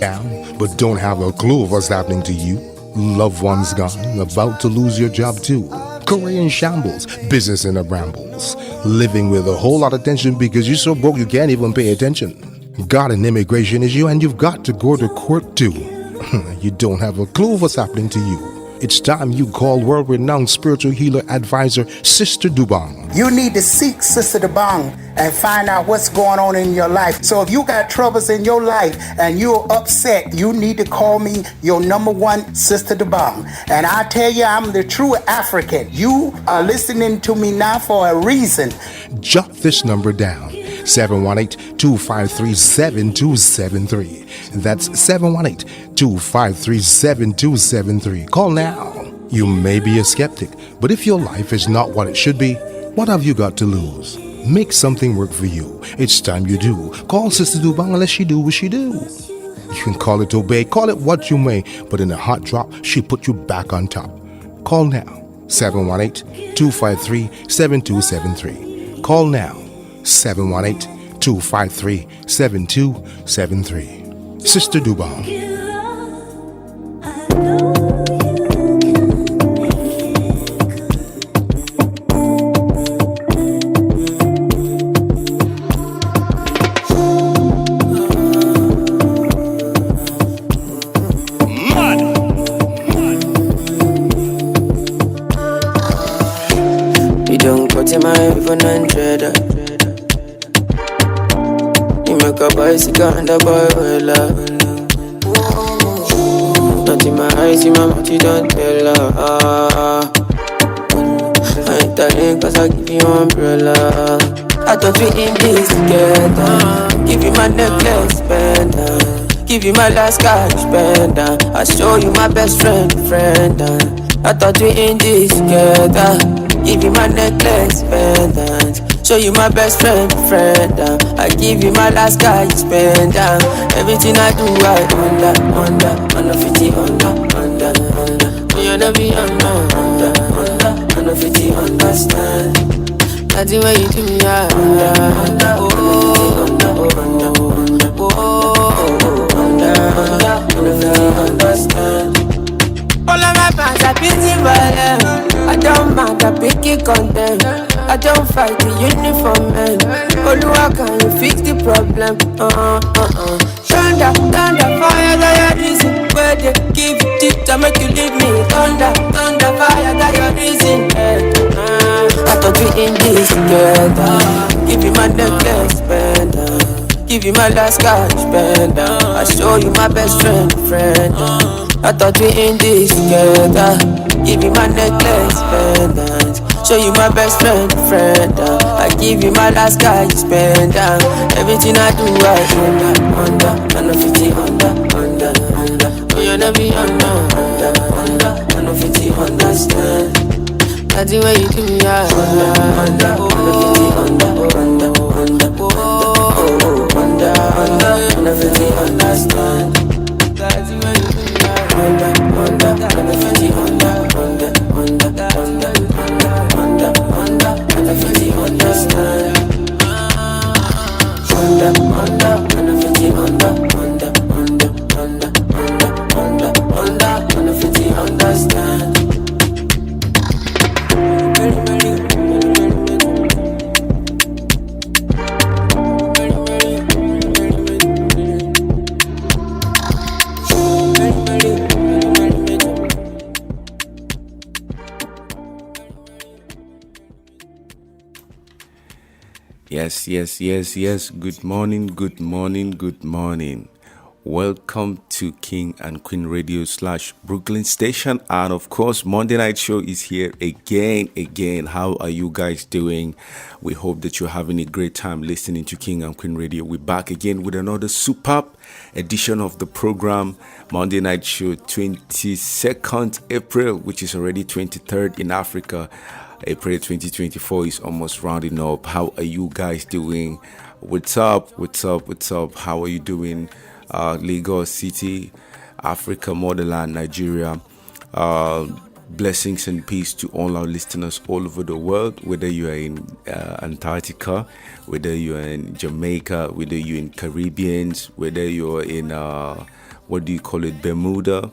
down, but don't have a clue of what's happening to you. Loved ones gone, about to lose your job too. Career in shambles, business in a brambles. Living with a whole lot of tension because you're so broke you can't even pay attention. Got an immigration issue and you've got to go to court too. You don't have a clue of what's happening to you. It's time you call world-renowned spiritual healer advisor, Sister Dobong. You need to seek Sister Dobong and find out what's going on in your life. So if you got troubles in your life and you're upset, you need to call me your number one, Sister Dobong. And I tell you, I'm the true African. You are listening to me now for a reason. Jot this number down. 718-253-7273. That's 718-253-7273. Call now. You may be a skeptic, but if your life is not what it should be, what have you got to lose? Make something work for you. It's time you do. Call Sister Dobong and let she do what she do. You can call it obey, call it what you may, but in a hot drop, she put you back on top. Call now. 718-253-7273. Call now. 718-253-7273. Sister Dobong. You don't cut in my iPhone and trader. Make a bicycle and a boy will love. Not in my eyes, in my mouth, you don't tell her. I ain't telling cause I give you umbrella. I thought we in this together. Give you my necklace, pendant. Give you my last cash, pendant. I show you my best friend. I thought we in this together. Give you my necklace, pendant. Show you my best friend. I give you my last guy, spend everything I do, I under 50 under. You never be under 50 understand. That's the way you do me, understand. All of my fans are busy violent. I don't mind, I pick it content. I don't fight the uniform man. Oluwa, can you fix the problem? Thunder, fire, that your reason. Where they give you tip to make you leave me. Thunder, fire, that your reason. I thought we in this together. Give you my necklace, pendant. Give you my last cash, pendant. I show you my best friend. I thought we in this together. Give you my necklace, pendant. Show you my best friend. I give you my last guy, spend everything I do, I under 50 under. Oh, you never be under 50 understand. That's the way you do me, under 50 understand. That's the way you do me, under 50 under. Understand. Yes. Good morning. Welcome to King and Queen Radio / Brooklyn Station. And of course, Monday Night Show is here again. How are you guys doing? We hope that you're having a great time listening to King and Queen Radio. We're back again with another superb edition of the program, Monday Night Show, 22nd April, which is already 23rd in Africa. April 2024 is almost rounding up. How are you guys doing? What's up? How are you doing? Lagos City, Africa, Motherland, Nigeria, Blessings and peace to all our listeners all over the world, whether you are in Antarctica, whether you are in Jamaica, whether you're in Caribbeans, whether you're in, what do you call it, Bermuda,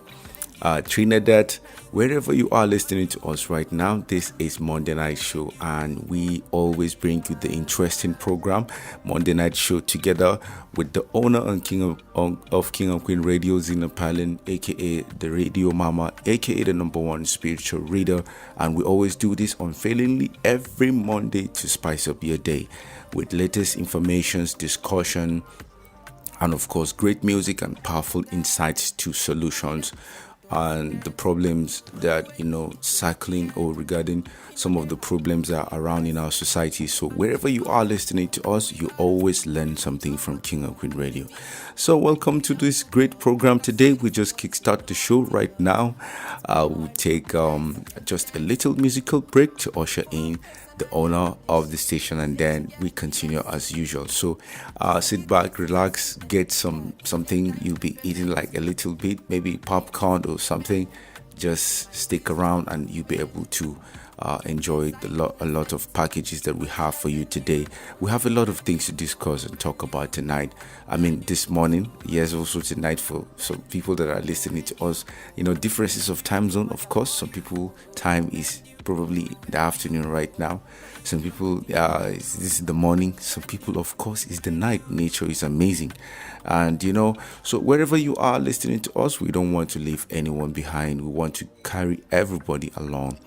Trinidad, wherever you are listening to us right now. This is Monday Night Show, and we always bring you the interesting program, Monday Night Show, together with the owner and king of King and Queen Radio, Zina Palin, aka the Radio Mama, aka the number one spiritual reader. And we always do this unfailingly every Monday to spice up your day with latest informations, discussion, and of course great music and powerful insights to solutions and the problems that cycling or regarding some of the problems that are around in our society. So wherever you are listening to us, you always learn something from King and Queen Radio. So welcome to this great program today. We just kickstart the show right now. We'll take just a little musical break to usher in the owner of the station, and then we continue as usual. So sit back, relax, get something you'll be eating, like a little bit, maybe popcorn or something. Just stick around and you'll be able to enjoy a lot of packages that we have for you today. We have a lot of things to discuss and talk about tonight. I mean, this morning, yes, also tonight for some people that are listening to us. Differences of time zone, of course. Some people time is probably in the afternoon right now. Some people, this is the morning. Some people, of course, is the night. Nature is amazing. And, so wherever you are listening to us, we don't want to leave anyone behind. We want to carry everybody along.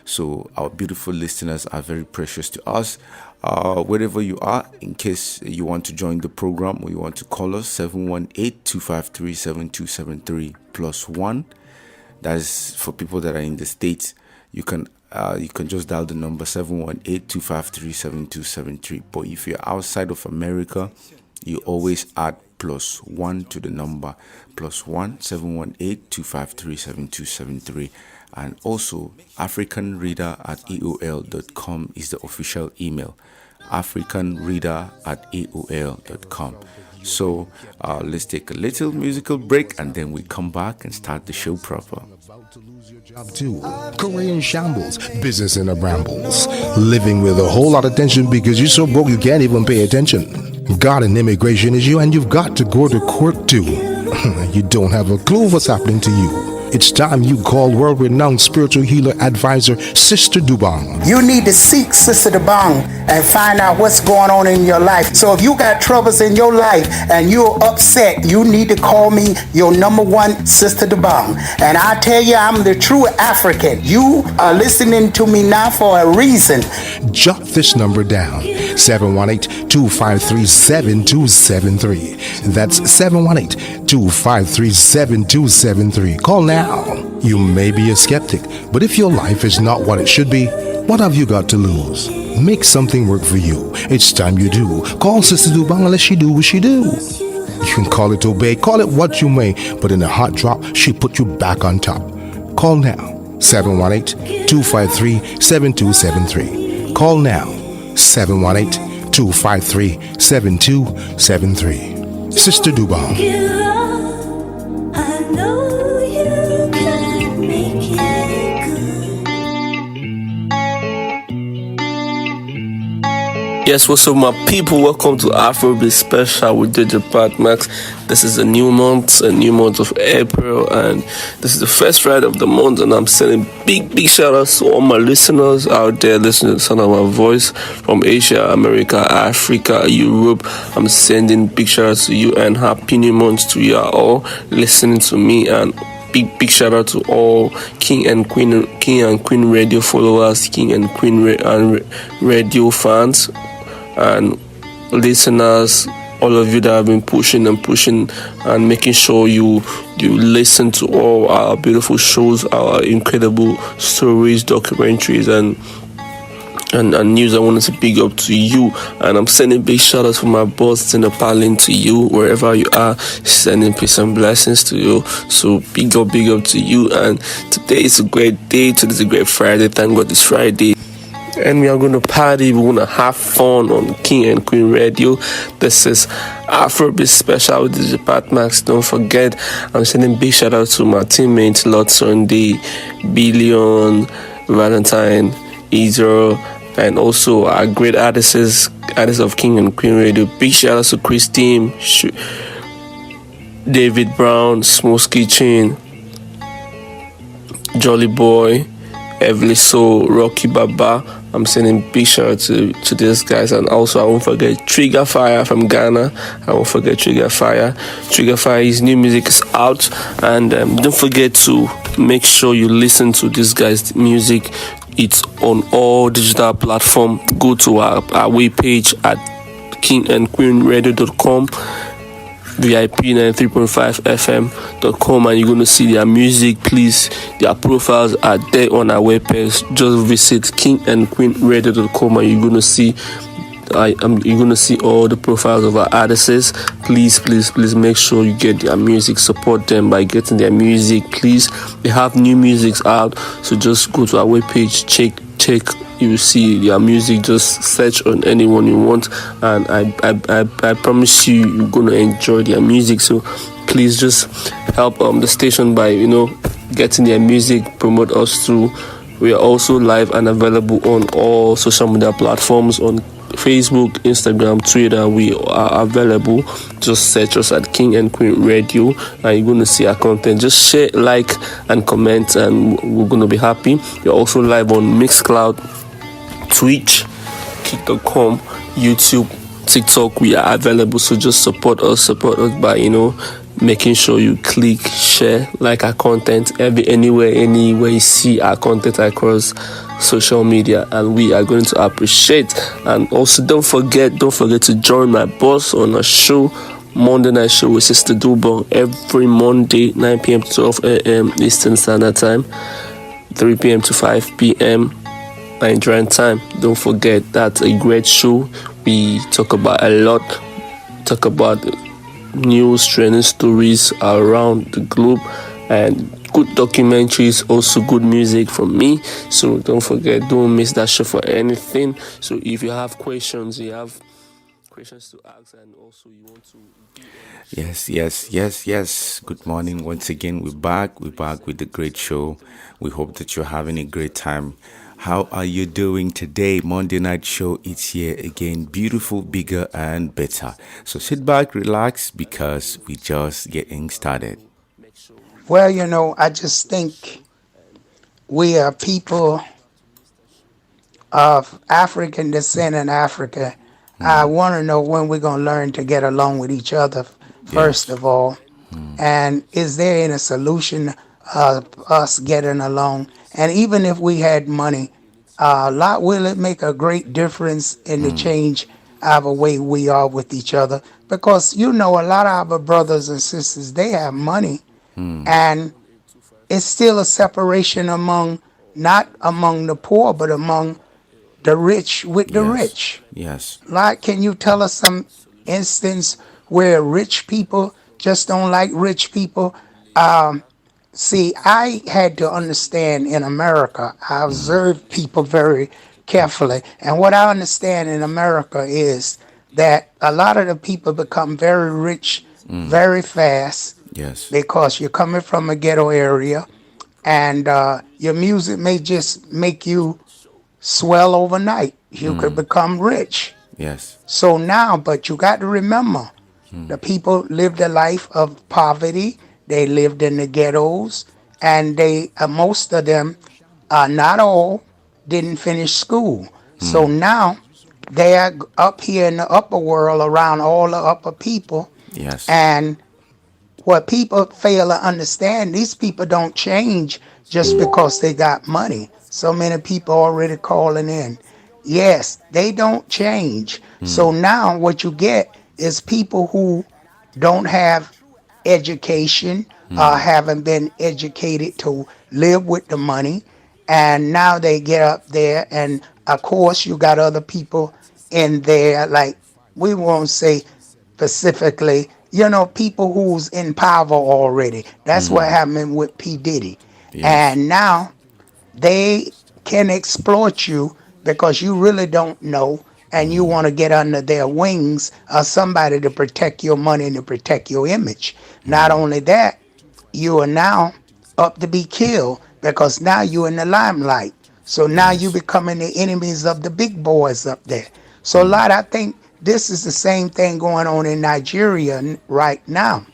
So our beautiful listeners are very precious to us. Wherever you are, in case you want to join the program or you want to call us, 718-253-7273 +1. That is for people that are in the States. You can just dial the number 718-253-7273. But if you're outside of America, you always add +1 to the number, +1 718-253-7273. And also, africanreader@aol.com is the official email. africanreader@aol.com. So let's take a little musical break, and then we come back and start the show proper. About to lose your job too. Career in shambles, business in a brambles. Living with a whole lot of tension because you're so broke you can't even pay attention. Got an immigration issue and you've got to go to court too. You don't have a clue what's happening to you. It's time you call world-renowned spiritual healer advisor Sister Dobong. You need to seek Sister Dobong and find out what's going on in your life. So if you got troubles in your life and you're upset, you need to call me your number one Sister Dobong. And I tell you, I'm the true African. You are listening to me now for a reason. Jot this number down, 718-253-7273. That's 718-253-7273. Call now. You may be a skeptic, but if your life is not what it should be, what have you got to lose? Make something work for you. It's time you do. Call Sister Dobong and let she do what she do. You can call it obey, call it what you may, but in a hot drop, she put you back on top. Call now, 718-253-7273. Call now, 718-253-7273. Sister Dobong. Yes, what's up, my people? Welcome to Afrobeat Special with DJ Pat Max. This is a new month of April, and this is the first Friday of the month, and I'm sending big shout outs to all my listeners out there listening to the sound of my voice from Asia, America, Africa, Europe. I'm sending big shout outs to you and happy new month to you all listening to me, and big shout out to all King and Queen Radio followers, King and Queen Radio fans and listeners, all of you that have been pushing and making sure you listen to all our beautiful shows, our incredible stories, documentaries, and news. I wanted to big up to you, and I'm sending big shout outs from my boss Zina Palin to you wherever you are, sending peace and blessings to you. So big up to you. And today is a great day. Today is a great Friday. Thank God it's Friday. and we are going to party. We're going to have fun on King and Queen Radio. This is Afrobeat Special with DJ Pat Max. Don't forget, I'm sending big shout out to my teammates, Lord Sunday, Billion, Valentine, Ezra, and also our great artists of King and Queen Radio. Big shout out to Chris Team, David Brown, Smooth Kitchen, Jolly Boy, Everly Soul, Rocky Baba. I'm sending big shout out to these guys. And also I won't forget Trigger Fire from Ghana. I won't forget Trigger Fire. Trigger Fire, his new music is out. And don't forget to make sure you listen to this guy's music. It's on all digital platforms. Go to our webpage at kingandqueenradio.com, VIP93.5fm.com, and you're going to see their music. Please, their profiles are there on our webpage. Just visit kingandqueenradio.com and you're going to see all the profiles of our artists. Please make sure you get their music. Support them by getting their music. Please, they have new music out, so just go to our webpage, check. You will see their music. Just search on anyone you want, and I promise you're gonna enjoy their music. So please just help the station by getting their music, promote us through. We are also live and available on all social media platforms, on Facebook, Instagram, Twitter. We are available. Just search us at King and Queen Radio, and you're going to see our content. Just share, like, and comment, and we're going to be happy. We're also live on Mixcloud, Twitch, Kick.com, YouTube, TikTok. We are available. So just support us by making sure you click, share, like our content anywhere you see our content across social media, and we are going to appreciate. And also don't forget to join my boss on a show, Monday night show with Sister Dobong, every Monday 9 p.m. to 12 a.m. Eastern Standard Time, 3 p.m. to 5 p.m. Nigerian time. Don't forget, that's a great show. We talk about a lot, news, trending stories around the globe, and good documentaries, also good music from me. So don't forget, don't miss that show for anything. So if you have questions to ask, and also you want to Yes. Good morning once again. We're back with the great show. We hope that you're having a great time. How are you doing today? Monday night show, it's here again, beautiful, bigger and better. So sit back, relax, because we just getting started. Well, I just think we are people of African descent in Africa. I want to know when we're going to learn to get along with each other, first Yes. of all. And is there any solution of us getting along? And even if we had money, will it make a great difference in the change of the way we are with each other? Because, a lot of our brothers and sisters, they have money. And it's still a separation not among the poor, but among the rich with the rich. Yes. Like, can you tell us some instance where rich people just don't like rich people? See, I had to understand in America, I observed people very carefully. And what I understand in America is that a lot of the people become very rich very fast Yes. because you're coming from a ghetto area, and your music may just make you swell overnight. You could become rich. Yes. So now, but you got to remember, the people lived a life of poverty. They lived in the ghettos, and most of them, not all, didn't finish school. So now they are up here in the upper world around all the upper people, Yes. and what people fail to understand, these people don't change just because they got money. So many people already calling in. Yes, they don't change. So now what you get is people who don't have education, haven't been educated to live with the money, and now they get up there, and of course you got other people in there, like, we won't say specifically, people who's in power already. That's what happened with P. Diddy. Yes. And now they can exploit you because you really don't know and you want to get under their wings or somebody to protect your money and to protect your image. Not only that, you are now up to be killed because now you're in the limelight. So now you Yes. becoming the enemies of the big boys up there. So a lot, I think this is the same thing going on in Nigeria right now.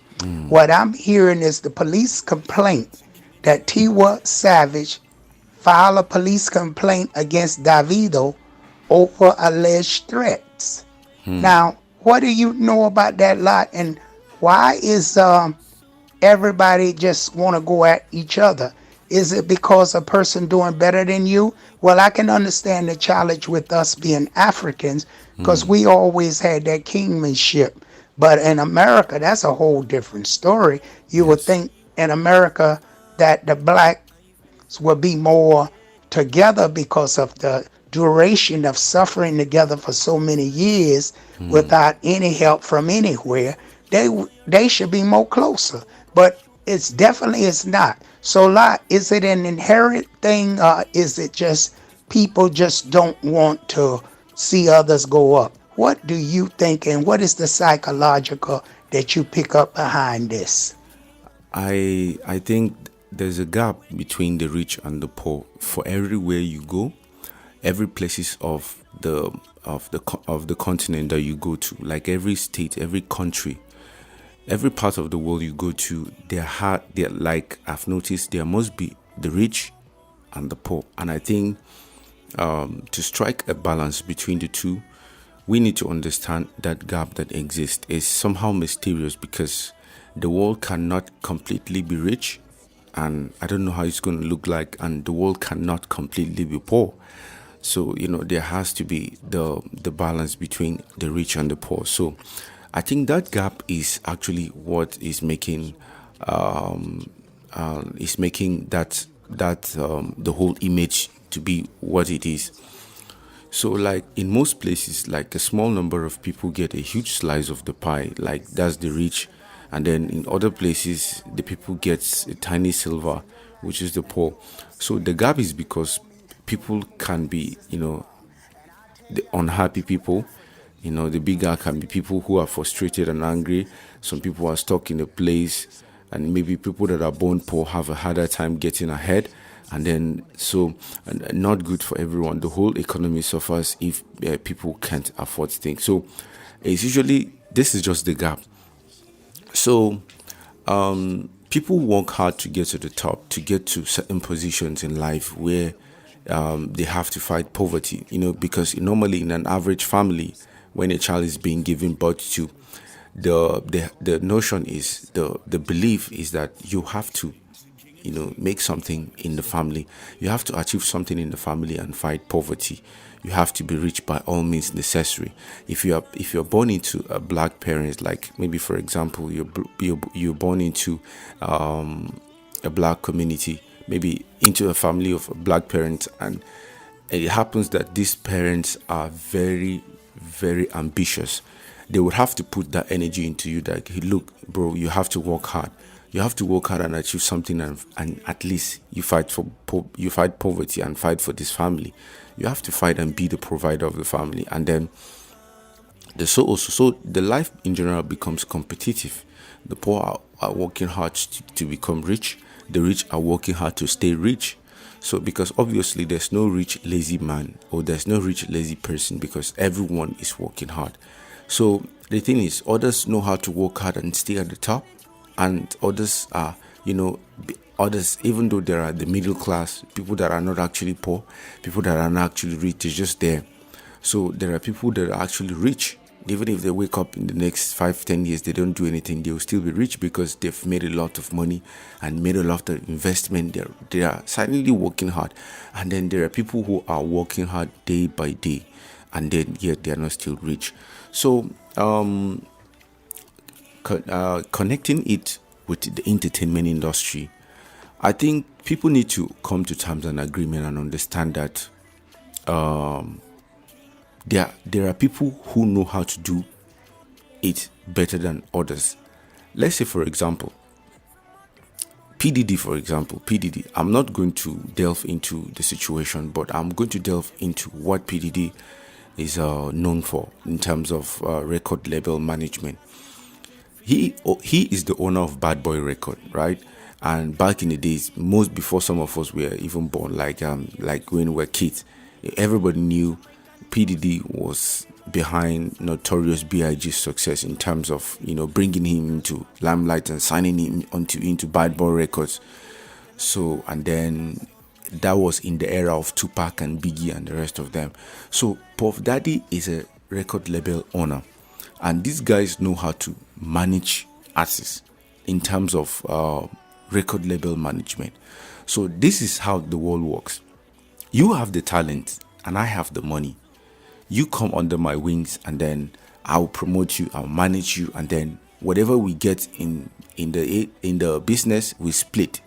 What I'm hearing is the police complaint that Tiwa Savage filed a police complaint against Davido over alleged threats. Now, what do you know about that lot, and why is everybody just want to go at each other? Is it because a person doing better than you? Well, I can understand the challenge with us being Africans because we always had that kingmanship. But in America, that's a whole different story. You would Yes. think in America that the blacks will be more together because of the duration of suffering together for so many years without any help from anywhere. They should be more closer, but it's definitely it's not. So, lot, is it an inherent thing, or is it just people just don't want to see others go up? What do you think, and what is the psychological that you pick up behind this? I think there's a gap between the rich and the poor. For everywhere you go, every places of the continent that you go to, like every state, every country, every part of the world you go to, there like I've noticed there must be the rich and the poor, and I think to strike a balance between the two, we need to understand that gap that exists is somehow mysterious because the world cannot completely be rich, and I don't know how it's going to look like, and the world cannot completely be poor. So there has to be the balance between the rich and the poor. So I think that gap is actually what is making that the whole image to be what it is. So, like in most places, like a small number of people get a huge slice of the pie, like that's the rich, and then in other places, the people gets a tiny silver, which is the poor. So the gap is because people can be, the unhappy people. The bigger can be people who are frustrated and angry. Some people are stuck in a place, and maybe people that are born poor have a harder time getting ahead. And then, so, and not good for everyone. The whole economy suffers if people can't afford things. So, it's usually, this is just the gap. So, people work hard to get to the top, to get to certain positions in life where they have to fight poverty, because normally in an average family, when a child is being given birth to, the notion is, the belief is that you have to make something in the family. You have to achieve something in the family and fight poverty. You have to be rich by all means necessary. If you're born into a black parents, like maybe for example you're born into a black community, maybe into a family of black parents, and it happens that these parents are very, very ambitious. They would have to put that energy into you, that hey, look bro, you have to work hard. You have to work hard and achieve something, and at least you fight you fight poverty and fight for this family. You have to fight and be the provider of the family, and then so the life in general becomes competitive. The poor are working hard to become rich. The rich are working hard to stay rich. So because obviously there's no rich lazy man, or there's no rich lazy person, because everyone is working hard. So the thing is, others know how to work hard and stay at the top, and others are, others, even though there are the middle class, people that are not actually poor, people that are not actually rich, they're just there. So there are people that are actually rich. Even if they wake up in the next 5-10 years, they don't do anything, they will still be rich because they've made a lot of money and made a lot of investment. They are silently working hard. And then there are people who are working hard day by day, and then yet they are not still rich. So connecting it with the entertainment industry, I think people need to come to terms and agreement and understand that there are people who know how to do it better than others. Let's say, for example, PDD, for example, PDD, I'm not going to delve into the situation, but I'm going to delve into what PDD is known for in terms of record label management. He is the owner of Bad Boy Record, right? And back in the days, most before some of us were even born, like when we were kids, everybody knew PDD was behind Notorious B.I.G's success in terms of bringing him into limelight and signing him into Bad Boy Records. So, and then that was in the era of Tupac and Biggie and the rest of them. So Puff Daddy is a record label owner, and these guys know how to manage artists in terms of record label management. So this is how the world works. You have the talent and I have the money. You come under my wings and then I'll promote you, I'll manage you, and then whatever we get in the business, we split.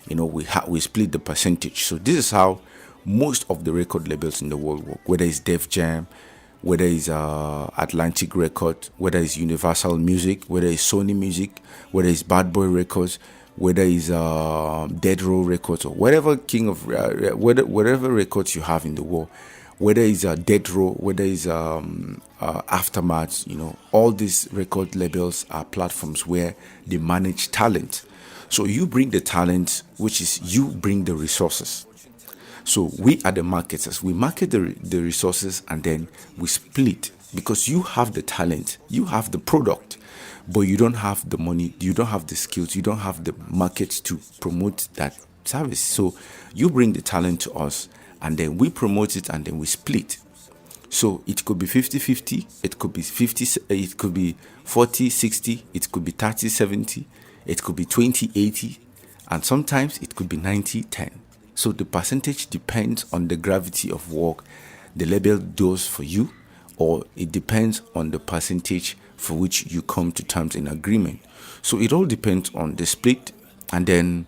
We split the percentage. So this is how most of the record labels in the world work, whether it's Def Jam, whether it's Atlantic Records, whether it's Universal Music, whether it's Sony Music, whether it's Bad Boy Records, whether it's Dead Row Records, or whatever whatever records you have in the world, whether it's Dead Row, whether it's Aftermath, all these record labels are platforms where they manage talent. So you bring the talent, which is you bring the resources. So we are the marketers. We market the resources and then we split, because you have the talent, you have the product, but you don't have the money, you don't have the skills, you don't have the market to promote that service. So you bring the talent to us and then we promote it and then we split. So it could be 50-50, it could be 50, it could be 40-60, it could be 30-70, it could be 20-80, and sometimes it could be 90-10. So the percentage depends on the gravity of work the label does for you, or it depends on the percentage for which you come to terms in agreement. So it all depends on the split, and then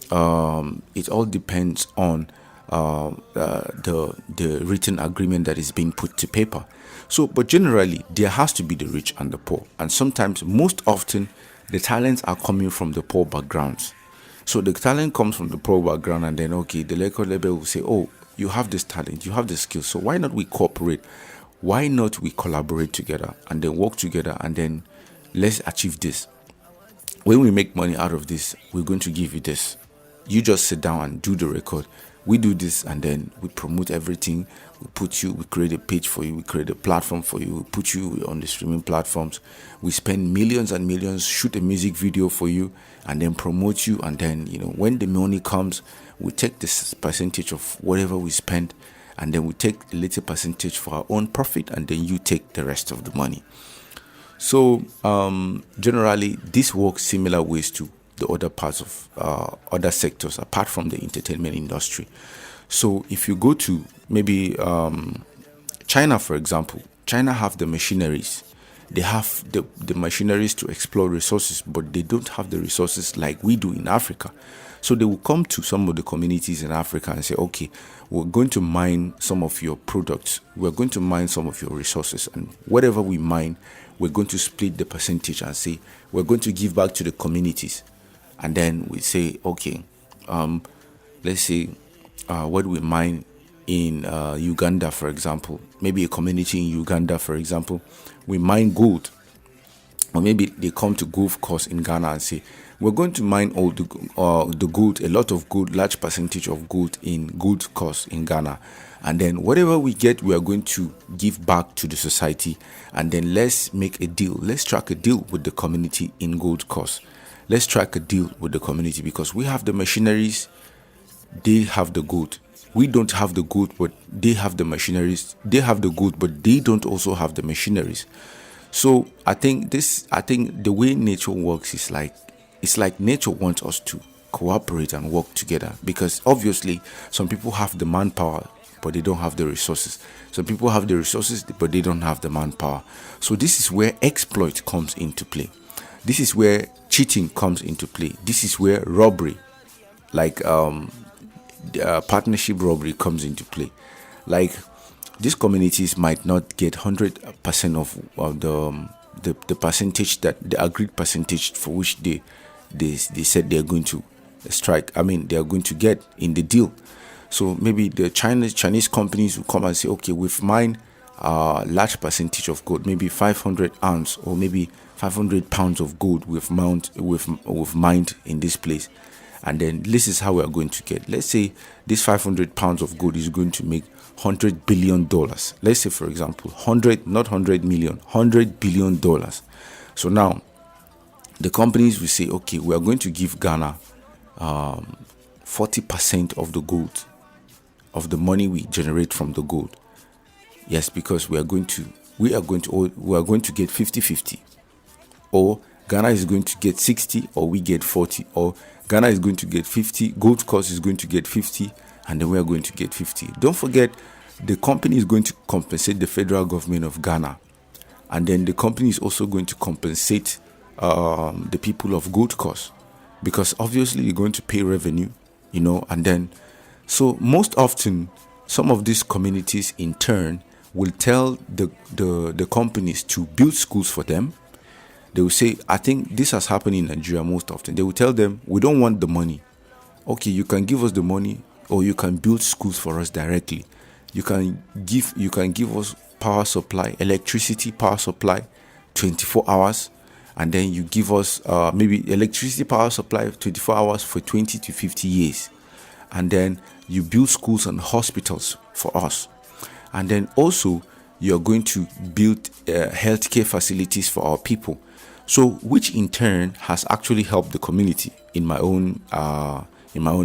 it all depends on the written agreement that is being put to paper. So, but generally, there has to be the rich and the poor, and sometimes, most often, the talents are coming from the poor backgrounds. So the talent comes from the poor background, and then the record label will say, "Oh, you have this talent, you have the skills. So why not we cooperate? Why not we collaborate together and then work together, and then let's achieve this. When we make money out of this, we're going to give you this. You just sit down and do the record. We do this, and then we promote everything. We create a page for you, we create a platform for you, we put you on the streaming platforms. We spend millions and millions, shoot a music video for you, and then promote you. And then, when the money comes, we take this percentage of whatever we spend, and then we take a little percentage for our own profit, and then you take the rest of the money." So generally, this works similar ways to the other parts of other sectors apart from the entertainment industry. So if you go to maybe China, for example, China have the machineries. They have the machineries to explore resources, but they don't have the resources like we do in Africa. So they will come to some of the communities in Africa and say, "Okay, we're going to mine some of your products. We're going to mine some of your resources. And whatever we mine, we're going to split the percentage and say, we're going to give back to the communities." And then we say, "Okay, let's say what we mine in Uganda, for example, maybe a community in Uganda, for example, we mine gold." Or maybe they come to Gulf Coast in Ghana and say, "We're going to mine all the gold, a lot of gold, large percentage of gold in Gold Coast in Ghana. And then whatever we get, we are going to give back to the society. And then let's make a deal. Let's strike a deal with the community in Gold Coast. Let's strike a deal with the community, because we have the machineries, they have the gold. We don't have the gold, but they have the machineries. They have the gold, but they don't also have the machineries." So I think the way nature works is it's like nature wants us to cooperate and work together, because obviously some people have the manpower, but they don't have the resources. Some people have the resources, but they don't have the manpower. So this is where exploit comes into play. This is where cheating comes into play. This is where robbery, like partnership robbery, comes into play. Like, these communities might not get 100% of the percentage, that the agreed percentage for which they said they're going to strike. I mean, they are going to get in the deal. So maybe the Chinese companies will come and say, okay, we've mined a large percentage of gold, maybe 500 ounce or maybe 500 pounds of gold we've mined in this place. And then this is how we are going to get. Let's say this 500 pounds of gold is going to make $100 billion. Let's say, for example, 100, not 100 million, $100 billion. So now the companies will say, okay, we are going to give Ghana 40% of the gold, of the money we generate from the gold. Yes, because we are going to get 50-50. Or Ghana is going to get 60 or we get 40, or Ghana is going to get 50, Gold Coast is going to get 50, and then we are going to get 50. Don't forget, the company is going to compensate the federal government of Ghana, and then the company is also going to compensate the people of Gold Coast, because obviously you're going to pay revenue, and then so most often some of these communities in turn will tell the companies to build schools for them. They will say, I think this has happened in Nigeria most often. They will tell them, we don't want the money. Okay, you can give us the money, or you can build schools for us directly. You can give us power supply, electricity power supply, 24 hours, and then you give us maybe electricity power supply 24 hours for 20 to 50 years. And then you build schools and hospitals for us. And then also you're going to build healthcare facilities for our people. So, which in turn has actually helped the community in my own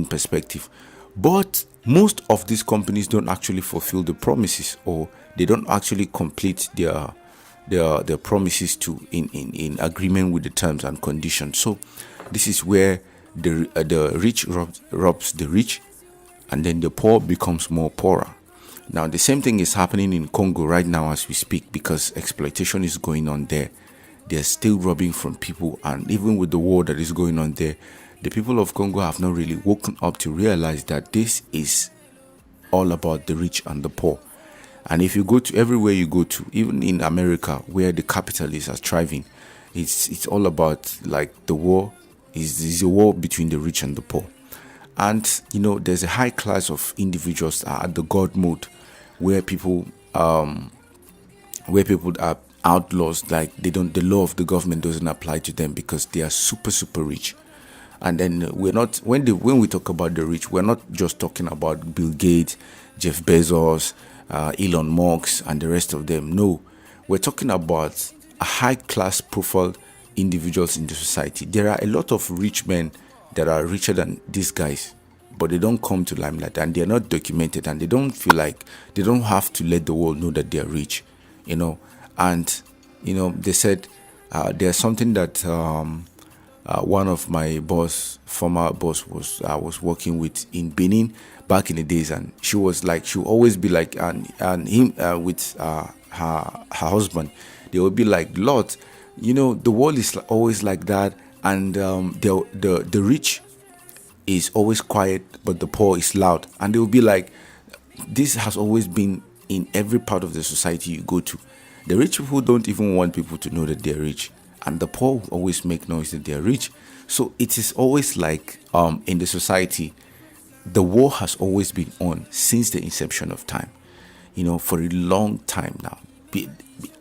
perspective. But most of these companies don't actually fulfill the promises, or they don't actually complete their promises to in agreement with the terms and conditions. So, this is where the rich robs the rich, and then the poor becomes more poorer. Now, the same thing is happening in Congo right now as we speak, because exploitation is going on there. They're still robbing from people, and even with the war that is going on there, the people of Congo have not really woken up to realize that this is all about the rich and the poor. And if you go to everywhere you go to, even in America, where the capitalists are thriving, it's all about, like, the war is a war between the rich and the poor. And there's a high class of individuals at the God mode, where people are outlaws. Like, the law of the government doesn't apply to them because they are super rich. And then when we talk about the rich, we're not just talking about Bill Gates, Jeff Bezos, Elon Musk, and the rest of them. No, we're talking about a high class profile individuals in the society. There are a lot of rich men that are richer than these guys, but they don't come to limelight, and they're not documented, and they don't feel like they don't have to let the world know that they're rich, And they said there's something that one of my former boss was working with in Benin back in the days, and she was like, she would always be like, and him with her husband, they would be like, Lord, the world is always like that, and the rich is always quiet, but the poor is loud. And they will be like, this has always been in every part of the society you go to. The rich people don't even want people to know that they're rich, and the poor will always make noise that they're rich. So it is always like, in the society, the war has always been on since the inception of time, for a long time now.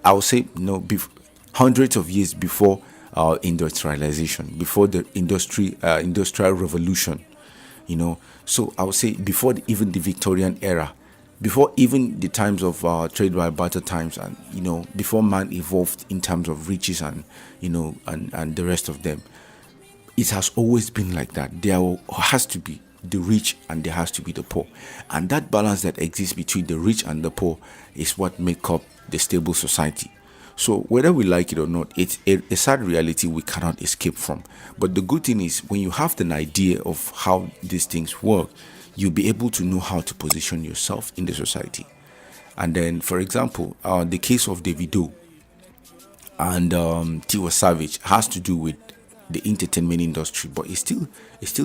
I would say, hundreds of years before industrialization, before the industrial revolution, So I would say before even the Victorian era, before even the times of trade by barter times, and before man evolved in terms of riches and and the rest of them, it has always been like that. There has to be the rich and there has to be the poor, and that balance that exists between the rich and the poor is what make up the stable society. So whether we like it or not, it's a sad reality we cannot escape from. But the good thing is, when you have an idea of how these things work, you'll be able to know how to position yourself in the society. And then, for example, the case of Davido and Tiwa Savage has to do with the entertainment industry, but it's still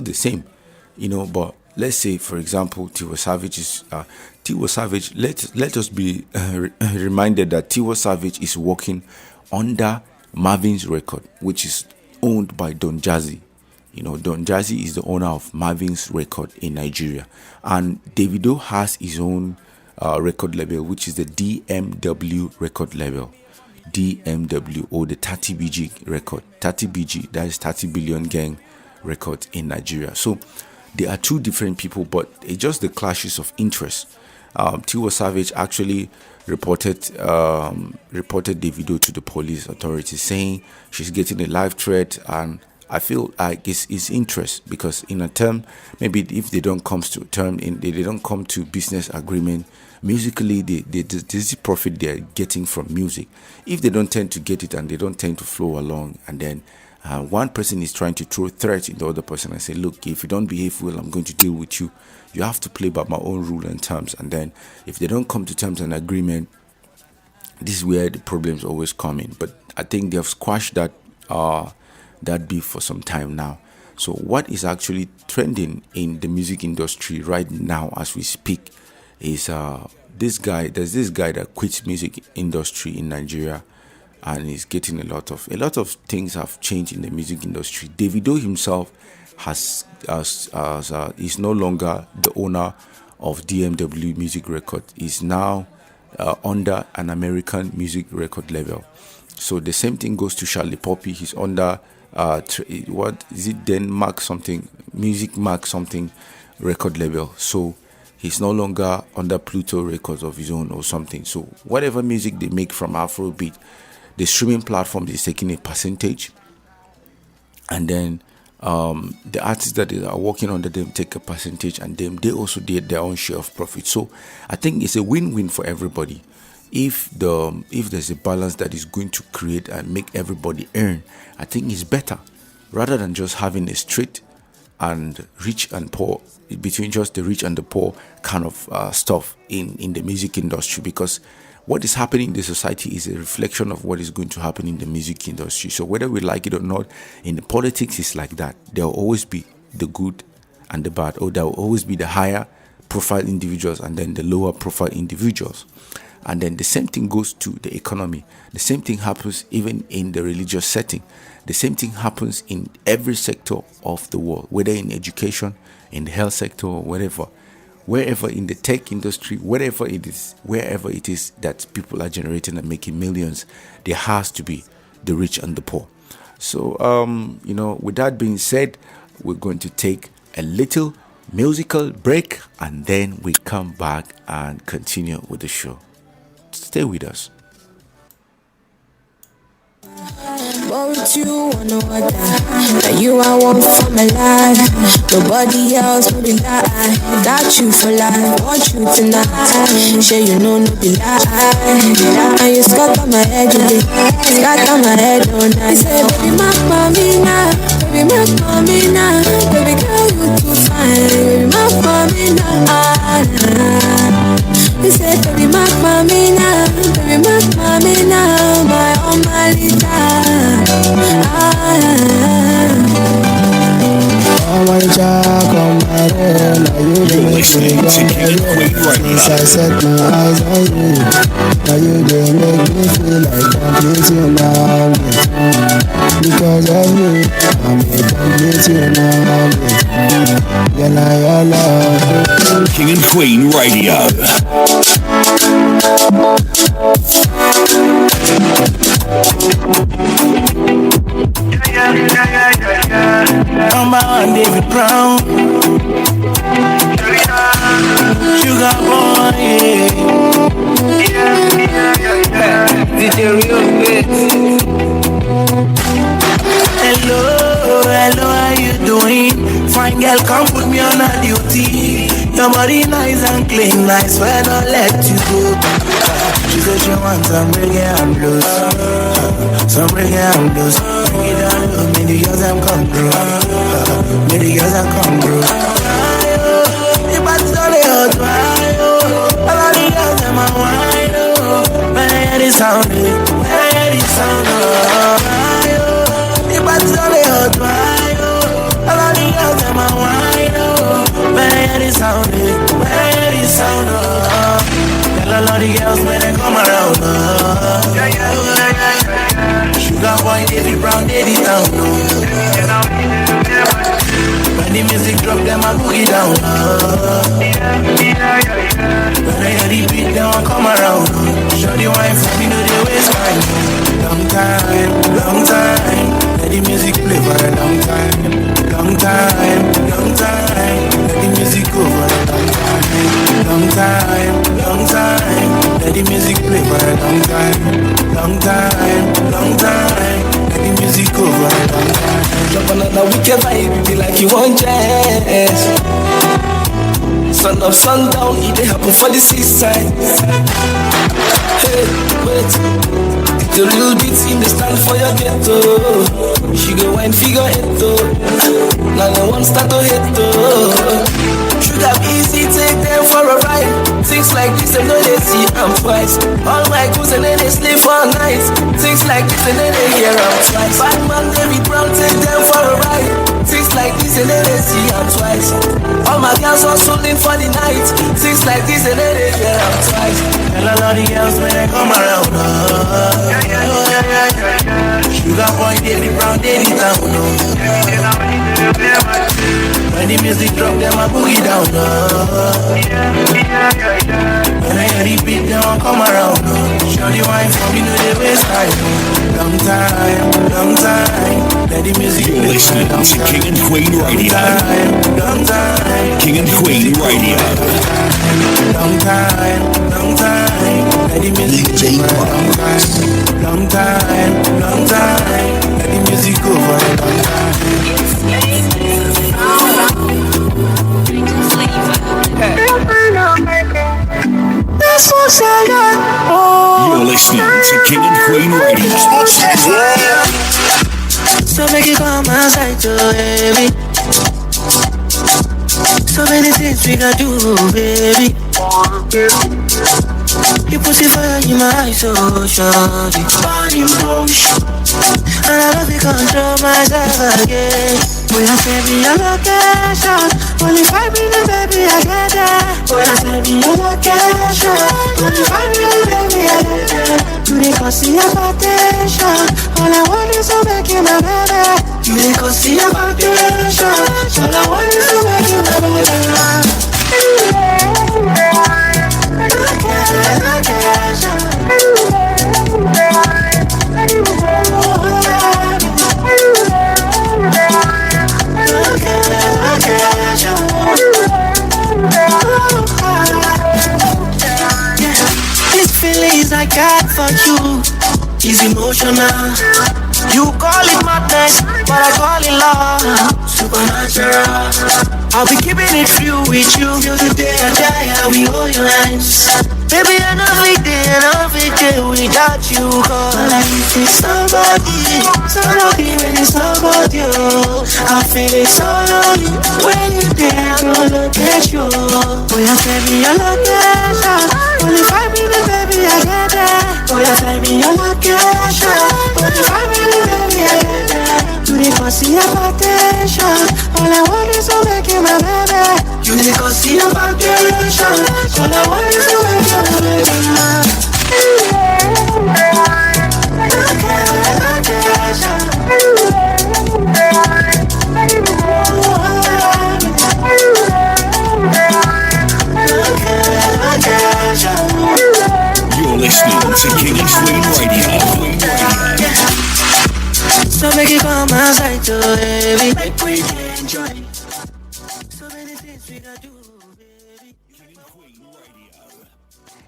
the same, But let's say, for example, Tiwa Savage. Let us be reminded that Tiwa Savage is working under Marvin's record, which is owned by Don Jazzy. Don Jazzy is the owner of Marvin's Record in Nigeria, and Davido has his own record label, which is the DMW record label. DMW, or the 30BG record. 30BG, that is 30 Billion Gang record in Nigeria. So there are two different people, but it's just the clashes of interest. Tiwa Savage actually reported Davido to the police authorities, saying she's getting a life threat, and I feel like it's interest, because in a term, maybe if they don't come to term, they don't come to business agreement musically, there's the profit they're getting from music. If they don't tend to get it and they don't tend to flow along, and then one person is trying to throw threats in the other person and say, look, if you don't behave well, I'm going to deal with you. You have to play by my own rule and terms. And then if they don't come to terms and agreement, this is where the problems always come in. But I think they've squashed that beef for some time now. So what is actually trending in the music industry right now as we speak is there's this guy that quits music industry in Nigeria, and he's getting a lot of things have changed in the music industry. Davido himself is no longer the owner of DMW Music Record. He's now under an American music record label. So the same thing goes to Charlie Poppy. He's under what is it, Denmark something, Music Mark something record label. So he's no longer under Pluto Records of his own or something. So whatever music they make from Afrobeat, the streaming platform is taking a percentage, and then the artists that are working under them take a percentage, and then they also get their own share of profit. So I think it's a win-win for everybody. If there's a balance that is going to create and make everybody earn, I think it's better, rather than just having a straight and rich and poor, between just the rich and the poor kind of stuff in the music industry, because what is happening in the society is a reflection of what is going to happen in the music industry. So whether we like it or not, in the politics it's like that. There will always be the good and the bad, or there will always be the higher profile individuals and then the lower profile individuals. And then the same thing goes to the economy. The same thing happens even in the religious setting. The same thing happens in every sector of the world, whether in education, in the health sector, or wherever in the tech industry, wherever it is that people are generating and making millions, there has to be the rich and the poor. So, with that being said, we're going to take a little musical break, and then we come back and continue with the show. Stay with us. Won't you wanna what that you I want for my life? Nobody else will be lie. Got you for life, want you tonight. Sure you know no be lie. And you scatter my head, you scatter my head all night. You say baby baby baby girl you too fine, baby you say baby my own You're listening to King and Queen Radio. Since I set my eyes on you, now you they make me feel like completing my orbit. Because of you, I'm completing my orbit. Yeah, now your love. King and Queen Radio. Number one, David Brown. Sugar boy, DJ Real Mix. Hello, how you doing? Fine girl, come put me on a duty. Your body nice and clean, I swear don't let you go. She said she wants some reggae and blues, some reggae and blues. Bring it down low, me the girls I'm come through, me the girls I'm come through. The body's only hot, all of the girls I'm a wine. When I hear the sound, when I hear the sound, the body's only hot, all of the girls I'm a wine. When I hear the sound, when I hear the sound. Tell all the girls when they come around. Sugar boy, David Brown, David Town. When the music drop, them a boogie down. When I hear the beat, them a come around. Show the wine for me, no they waste time. Long time, long time. Let the music play for a long time. Long time, long time. Let the music go for a long time. Long time, long time. Let the music play for a long time. Long time, long time. Let the music go for a long time. Drop another wicked vibe, be like you want jazz. Sun up, sundown, it dey happen for the seaside. Hey, wait, the real beats in the stand for your ghetto. She go wine figure eight now you want start to hit Should have easy, take them for a ride. Things like this, they know they see I'm twice. All my goods and then they sleep for nights. Things like this and then they hear I'm twice. Bad man, David Brown, take them for a ride. Things like this and then they see I'm twice. All my girls are in for the night. Things like this and then they hear I'm twice. Tell a lot of girls when they come around. Sugar boy, David Brown, David Town. When the music drop, them a boogie down. When I hear the beat, them a come around. Show the wine for me, no they waste time. Long time, long time. Let the music You're listening to King and Queen Radio. Long time. King and Queen Radio. Long time, long time. Let the music play for a long time. Long time, long time. Let the music go for a long time. That's what I got. You're listening to King and Queen Radio. So make it come outside to baby. So many things we gotta do, baby. You put the fire in my eyes, so shawty. Body motion, and I love you control myself again. Boy, I send me your location. Only 5 minutes, baby, I get there. Boy, I send me your location. Only 5 minutes, baby, I get there. You dey cause the attention. All I want is to make you my baby. You dey cause the attention. All I want is to make you my baby. These feelings I got for you is emotional. You call it madness, but I call it love. Supernatural. I'll be keeping it real with you till the day I die. I will hold your hands. Baby, I know every day without you. Cause life is somebody when it's about you. I feel it so lonely when you're there. I don't look at you. Boy, I send me your location. Only 5 minutes, baby, I get there. Boy, I send me your location. Only 5 minutes, baby, I get there. You dey cause the attention. All I want is to make you my baby. You dey cause the attention. All I want is to make you my baby. You're listening to King and Queen Radio. So make it come outside to baby. Make we enjoy. So many things we gotta do, baby.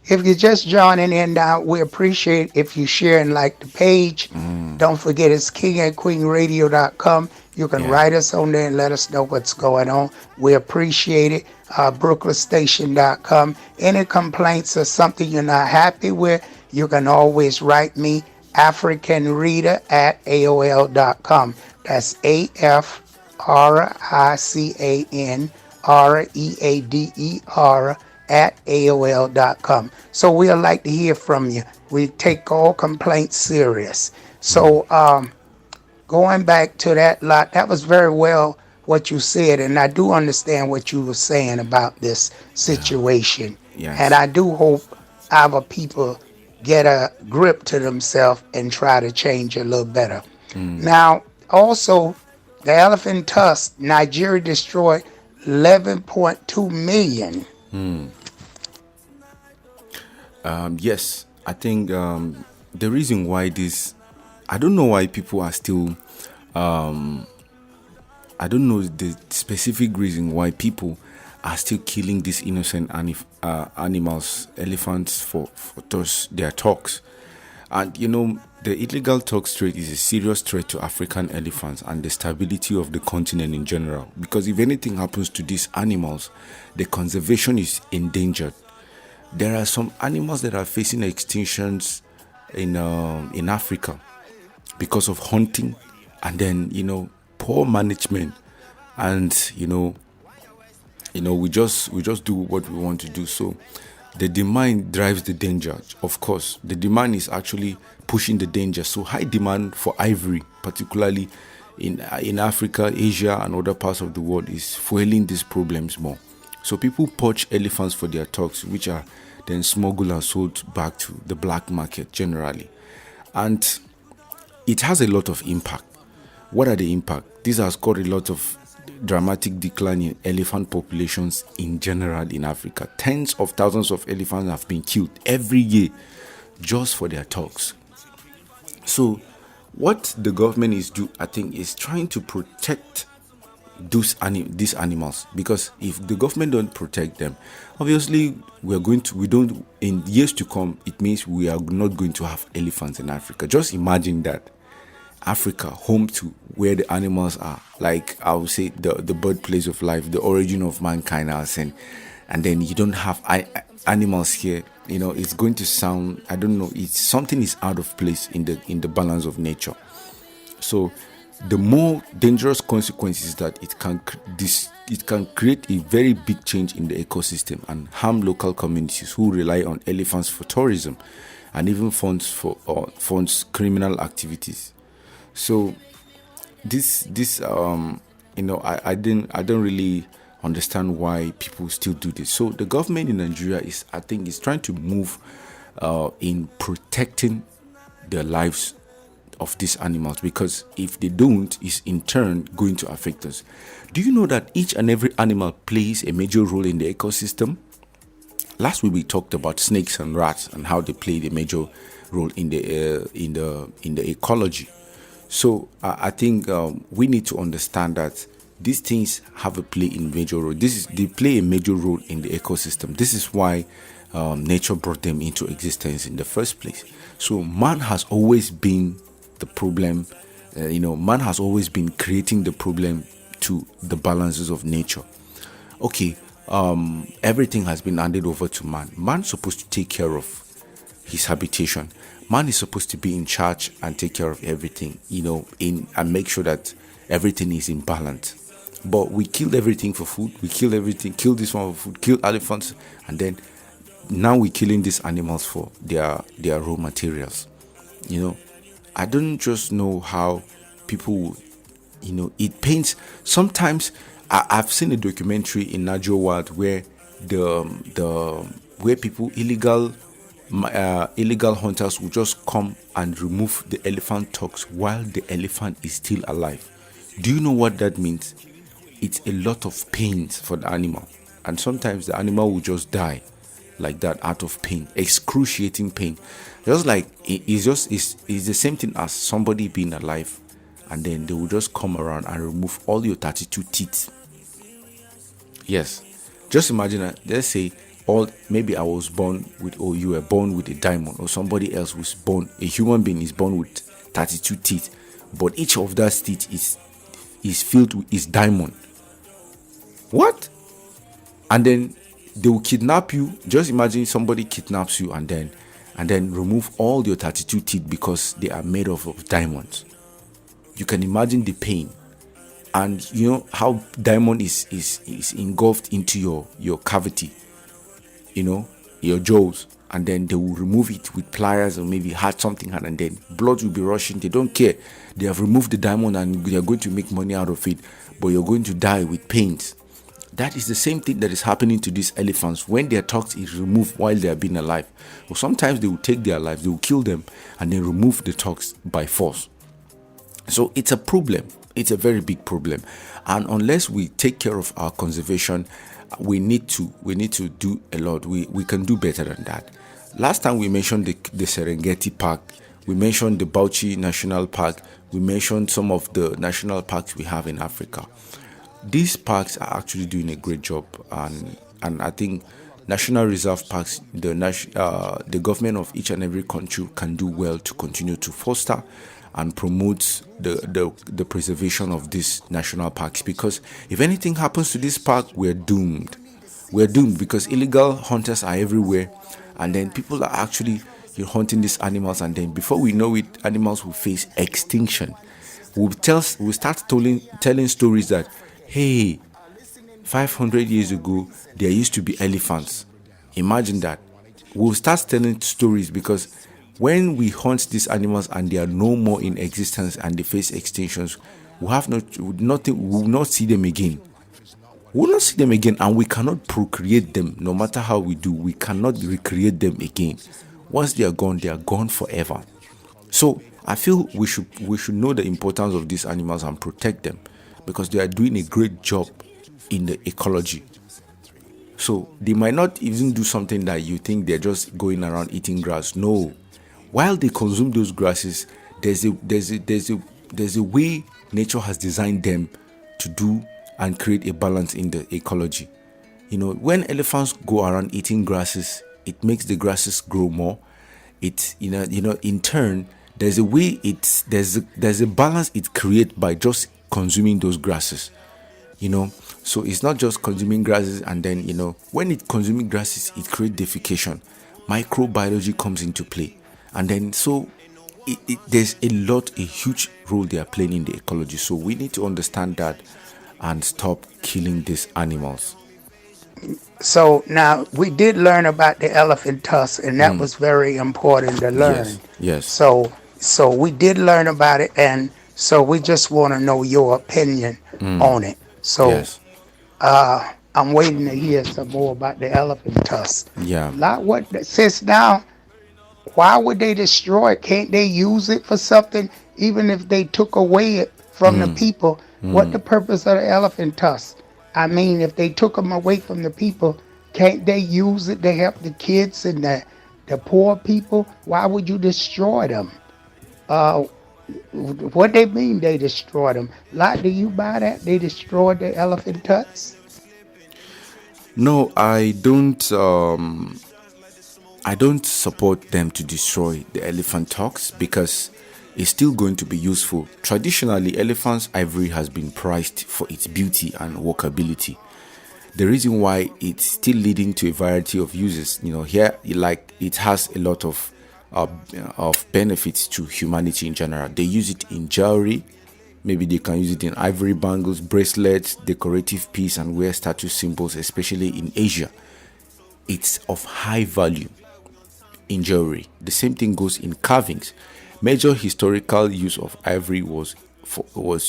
If you're just joining in now, we appreciate if you share and like the page. Don't forget it's kingandqueenradio.com. You can write us on there and let us know what's going on. We appreciate it. BrooklynStation.com. Any complaints or something you're not happy with, you can always write me, AfricanReader@AOL.com. That's AfricanReader@AOL.com. So we'd like to hear from you. We take all complaints serious. So going back to that lot, that was very well what you said, and I do understand what you were saying about this situation. Yes. And I do hope our people get a grip to themselves and try to change a little better. Now, also, The elephant tusk, Nigeria destroyed 11.2 million. Yes, I think the reason why this, I don't know why people are still, I don't know the specific reason why people are still killing these innocent animals, elephants, for their talks. And the illegal talks trade is a serious threat to African elephants and the stability of the continent in general. Because if anything happens to these animals, the conservation is endangered. There are some animals that are facing extinctions in Africa because of hunting, and then poor management, and we just do what we want to do. So the demand drives the danger. Of course, the demand is actually pushing the danger. So high demand for ivory, particularly in Africa, Asia, and other parts of the world, is fueling these problems more. So people poach elephants for their talks, which are then smuggled and sold back to the black market generally. And it has a lot of impact. What are the impact? This has caused a lot of dramatic decline in elephant populations in general in Africa. Tens of thousands of elephants have been killed every year just for their talks. So what the government is trying to protect these animals, because if the government don't protect them, obviously in years to come, it means we are not going to have elephants in Africa. Just imagine that Africa, home to where the animals are, like I would say the birthplace of life, the origin of mankind, and then you don't have animals here. It's going to sound, I don't know, something is out of place in the balance of nature. So the more dangerous consequence is that it can create a very big change in the ecosystem and harm local communities who rely on elephants for tourism and even funds criminal activities. So I don't really understand why people still do this. So the government in Nigeria is trying to move in protecting the lives of these animals, because if they don't, it's in turn going to affect us. Do you know that each and every animal plays a major role in the ecosystem? Last week we talked about snakes and rats and how they play a major role in the ecology. So I think we need to understand that these things have a major role. They play a major role in the ecosystem. This is why nature brought them into existence in the first place. So man has always been the problem. Man has always been creating the problem to the balances of nature. Okay, everything has been handed over to man. Man's supposed to take care of his habitation. Man is supposed to be in charge and take care of everything, and make sure that everything is in balance. But we killed everything for food. We kill everything, kill this one for food, kill elephants, and then now we're killing these animals for their raw materials. I don't just know how people, it pains. Sometimes I've seen a documentary in Najo World where where people, illegal hunters will just come and remove the elephant tusks while the elephant is still alive. Do you know what that means? It's a lot of pain for the animal, and sometimes the animal will just die like that out of pain, excruciating pain. Just like it's the same thing as somebody being alive, and then they will just come around and remove all your 32 teeth. Yes, just imagine that. Let's say maybe I was born with, or you were born with a diamond, or somebody else was born, a human being is born with 32 teeth, but each of those teeth is filled with diamond. What? And then they will kidnap you. Just imagine somebody kidnaps you and then remove all your 32 teeth because they are made of diamonds. You can imagine the pain. And you know how diamond is engulfed into your cavity, your jaws, and then they will remove it with pliers or maybe something hard, and then blood will be rushing. They don't care. They have removed the diamond and they are going to make money out of it, but you're going to die with pains. That is the same thing that is happening to these elephants when their tusks is removed while they are being alive. Or sometimes they will take their lives, they will kill them and then remove the tusks by force. So it's a problem. It's a very big problem, and unless we take care of our conservation, we need to do a lot. We can do better than that. Last time we mentioned the Serengeti Park, we mentioned the Bauchi National Park, we mentioned some of the national parks we have in Africa. These parks are actually doing a great job, and I think national reserve parks, the government of each and every country can do well to continue to foster and promote the preservation of these national parks, because if anything happens to this park, we're doomed. We're doomed because illegal hunters are everywhere, and then people are actually hunting these animals, and then before we know it, animals will face extinction. We'll start telling stories that, hey, 500 years ago there used to be elephants. Imagine that. We'll start telling stories because when we hunt these animals and they are no more in existence and they face extinctions, we will not see them again. We will not see them again, and we cannot procreate them. No matter how we do, we cannot recreate them again. Once they are gone forever. So I feel we should know the importance of these animals and protect them, because they are doing a great job in the ecology. So they might not even do something that you think they're just going around eating grass. No, while they consume those grasses, there's a way nature has designed them to do and create a balance in the ecology. When elephants go around eating grasses, it makes the grasses grow more. It's in turn, there's a way there's a balance it creates by just consuming those grasses. So it's not just consuming grasses, and then when it consuming grasses, it creates defecation. Microbiology comes into play, and then so there's a huge role they are playing in the ecology. So we need to understand that and stop killing these animals. So now we did learn about the elephant tusk, and that was very important to learn. Yes. So we did learn about it, and so we just want to know your opinion on it. So Yes. I'm waiting to hear some more about the elephant tusk. Yeah. Since now, why would they destroy it? Can't they use it for something? Even if they took away it from the people, what the purpose of the elephant tusk? I mean, if they took them away from the people, can't they use it to help the kids and the poor people? Why would you destroy them? What they mean they destroyed them? Like, do you buy that? They destroyed the elephant tusk? No, I don't. I don't support them to destroy the elephant tusks, because it's still going to be useful. Traditionally, elephant's ivory has been prized for its beauty and workability. The reason why it's still leading to a variety of uses, here, like, it has a lot of benefits to humanity in general. They use it in jewelry. Maybe they can use it in ivory bangles, bracelets, decorative piece, and wear status symbols, especially in Asia. It's of high value in jewelry. The same thing goes in carvings. Major historical use of ivory was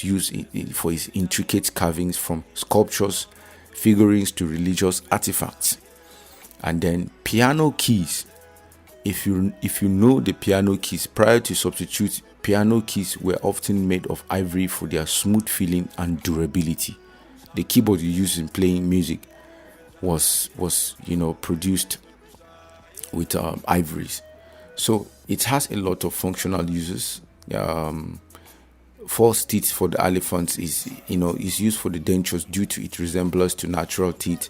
used for its intricate carvings, from sculptures, figurines to religious artifacts. And then piano keys. If you know the piano keys, prior to substitute, piano keys were often made of ivory for their smooth feeling and durability. The keyboard you use in playing music was produced with ivories. So it has a lot of functional uses. False teeth for the elephants is used for the dentures due to its resemblance to natural teeth.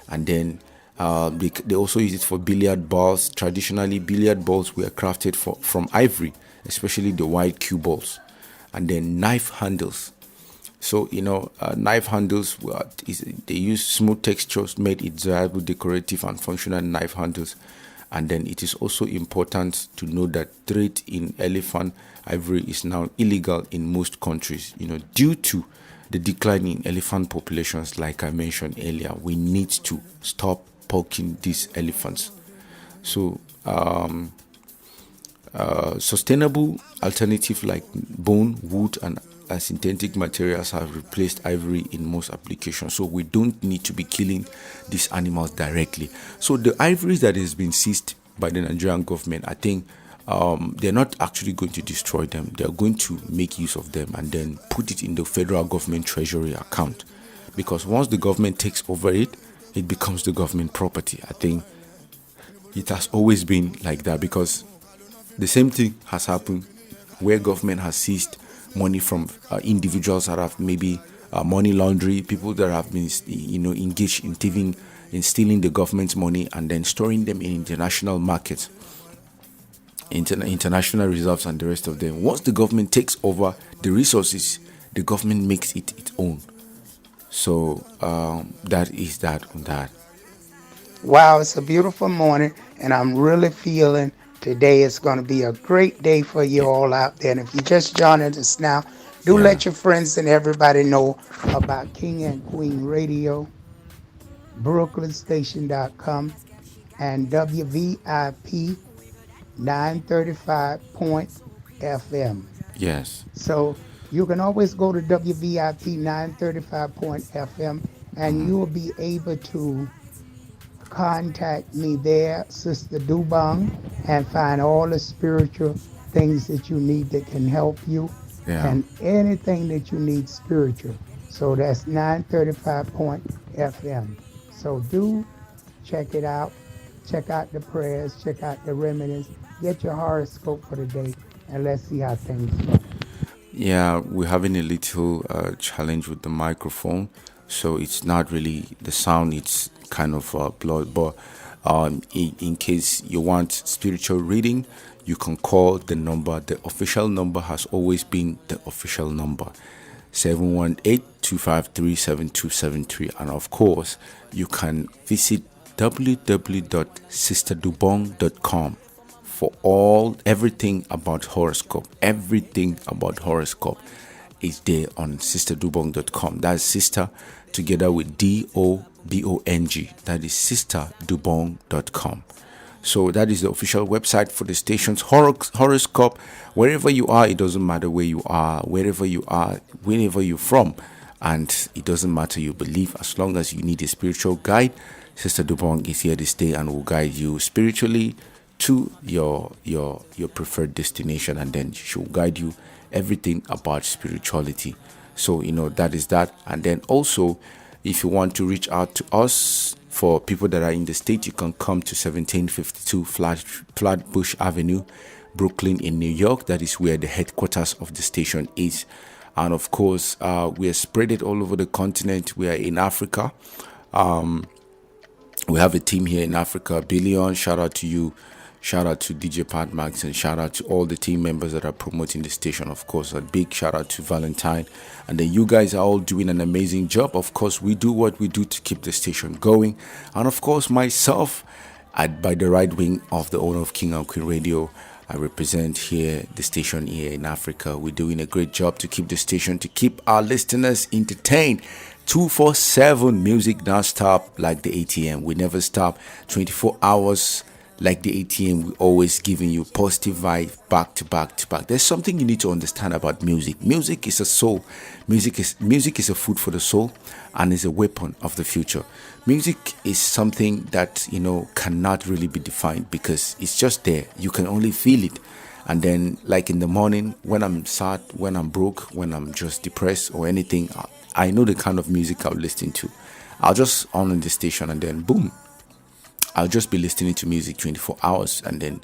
And then they also use it for billiard balls. Traditionally, billiard balls were crafted from ivory, especially the wide cue balls. And then knife handles. So knife handles, they use smooth textures made it desirable, decorative, and functional knife handles. And then it is also important to know that trade in elephant ivory is now illegal in most countries. Due to the decline in elephant populations, like I mentioned earlier, we need to stop poking these elephants. So sustainable alternative like bone, wood, and synthetic materials have replaced ivory in most applications. So we don't need to be killing these animals directly. So the ivories that has been seized by the Nigerian government, I think they're not actually going to destroy them. They're going to make use of them and then put it in the federal government treasury account. Because once the government takes over it, it becomes the government property. I think it has always been like that, because the same thing has happened where government has seized money from individuals that have maybe money laundry, people that have been engaged in thieving, in stealing the government's money and then storing them in international markets, international reserves and the rest of them. Once the government takes over the resources, the government makes it its own. So that is that on that. Wow, it's a beautiful morning, and I'm really feeling today is going to be a great day for you all out there. And if you just joining us now, do let your friends and everybody know about King and Queen Radio, BrooklynStation.com, and WVIP 935.FM. Yes. So you can always go to WVIP 935.FM, and you will be able to contact me there, Sister Dobong, and find all the spiritual things that you need that can help you, and anything that you need spiritual. So that's 935.FM. So do check it out. Check out the prayers, check out the remedies, get your horoscope for the day, and let's see how things go. Yeah, we're having a little challenge with the microphone, so it's not really the sound, it's kind of blurred. But in case you want spiritual reading, you can call the number. The official number has always been the official number, 718-253-7273. And of course, you can visit www.sisterdubong.com for everything about horoscope. Everything about horoscope is there on sisterdubong.com. That's sister together with DOBONG. That is sisterdubong.com. So that is the official website for the station's horoscope. Wherever you are, it doesn't matter where you are, wherever you are, wherever you're from, and it doesn't matter your belief. As long as you need a spiritual guide, Sister Dobong is here to stay and will guide you spiritually to your preferred destination, and then she will guide you everything about spirituality. So that is that. And then also, if you want to reach out to us, for people that are in the state, you can come to 1752 Flatbush Avenue, Brooklyn in New York. That is where the headquarters of the station is. And of course, we are spread it all over the continent. We are in Africa. We have a team here in Africa. Billion, shout out to you. Shout out to DJ Pat Max, and shout out to all the team members that are promoting the station. Of course, a big shout out to Valentine. And then you guys are all doing an amazing job. Of course, we do what we do to keep the station going. And of course, myself, by the right wing of the owner of King and Queen Radio, I represent here the station here in Africa. We're doing a great job to keep the station, to keep our listeners entertained. 247 music non-stop like the ATM. We never stop. 24 hours like the ATM. We're always giving you positive vibe back to back to back. There's something you need to understand about music. Music is a soul. Music is a food for the soul, and is a weapon of the future. Music is something that cannot really be defined, because it's just there. You can only feel it. And then, like in the morning, when I'm sad, when I'm broke, when I'm just depressed or anything, I know the kind of music I'll listen to. I'll just on the station, and then boom, I'll just be listening to music 24 hours. And then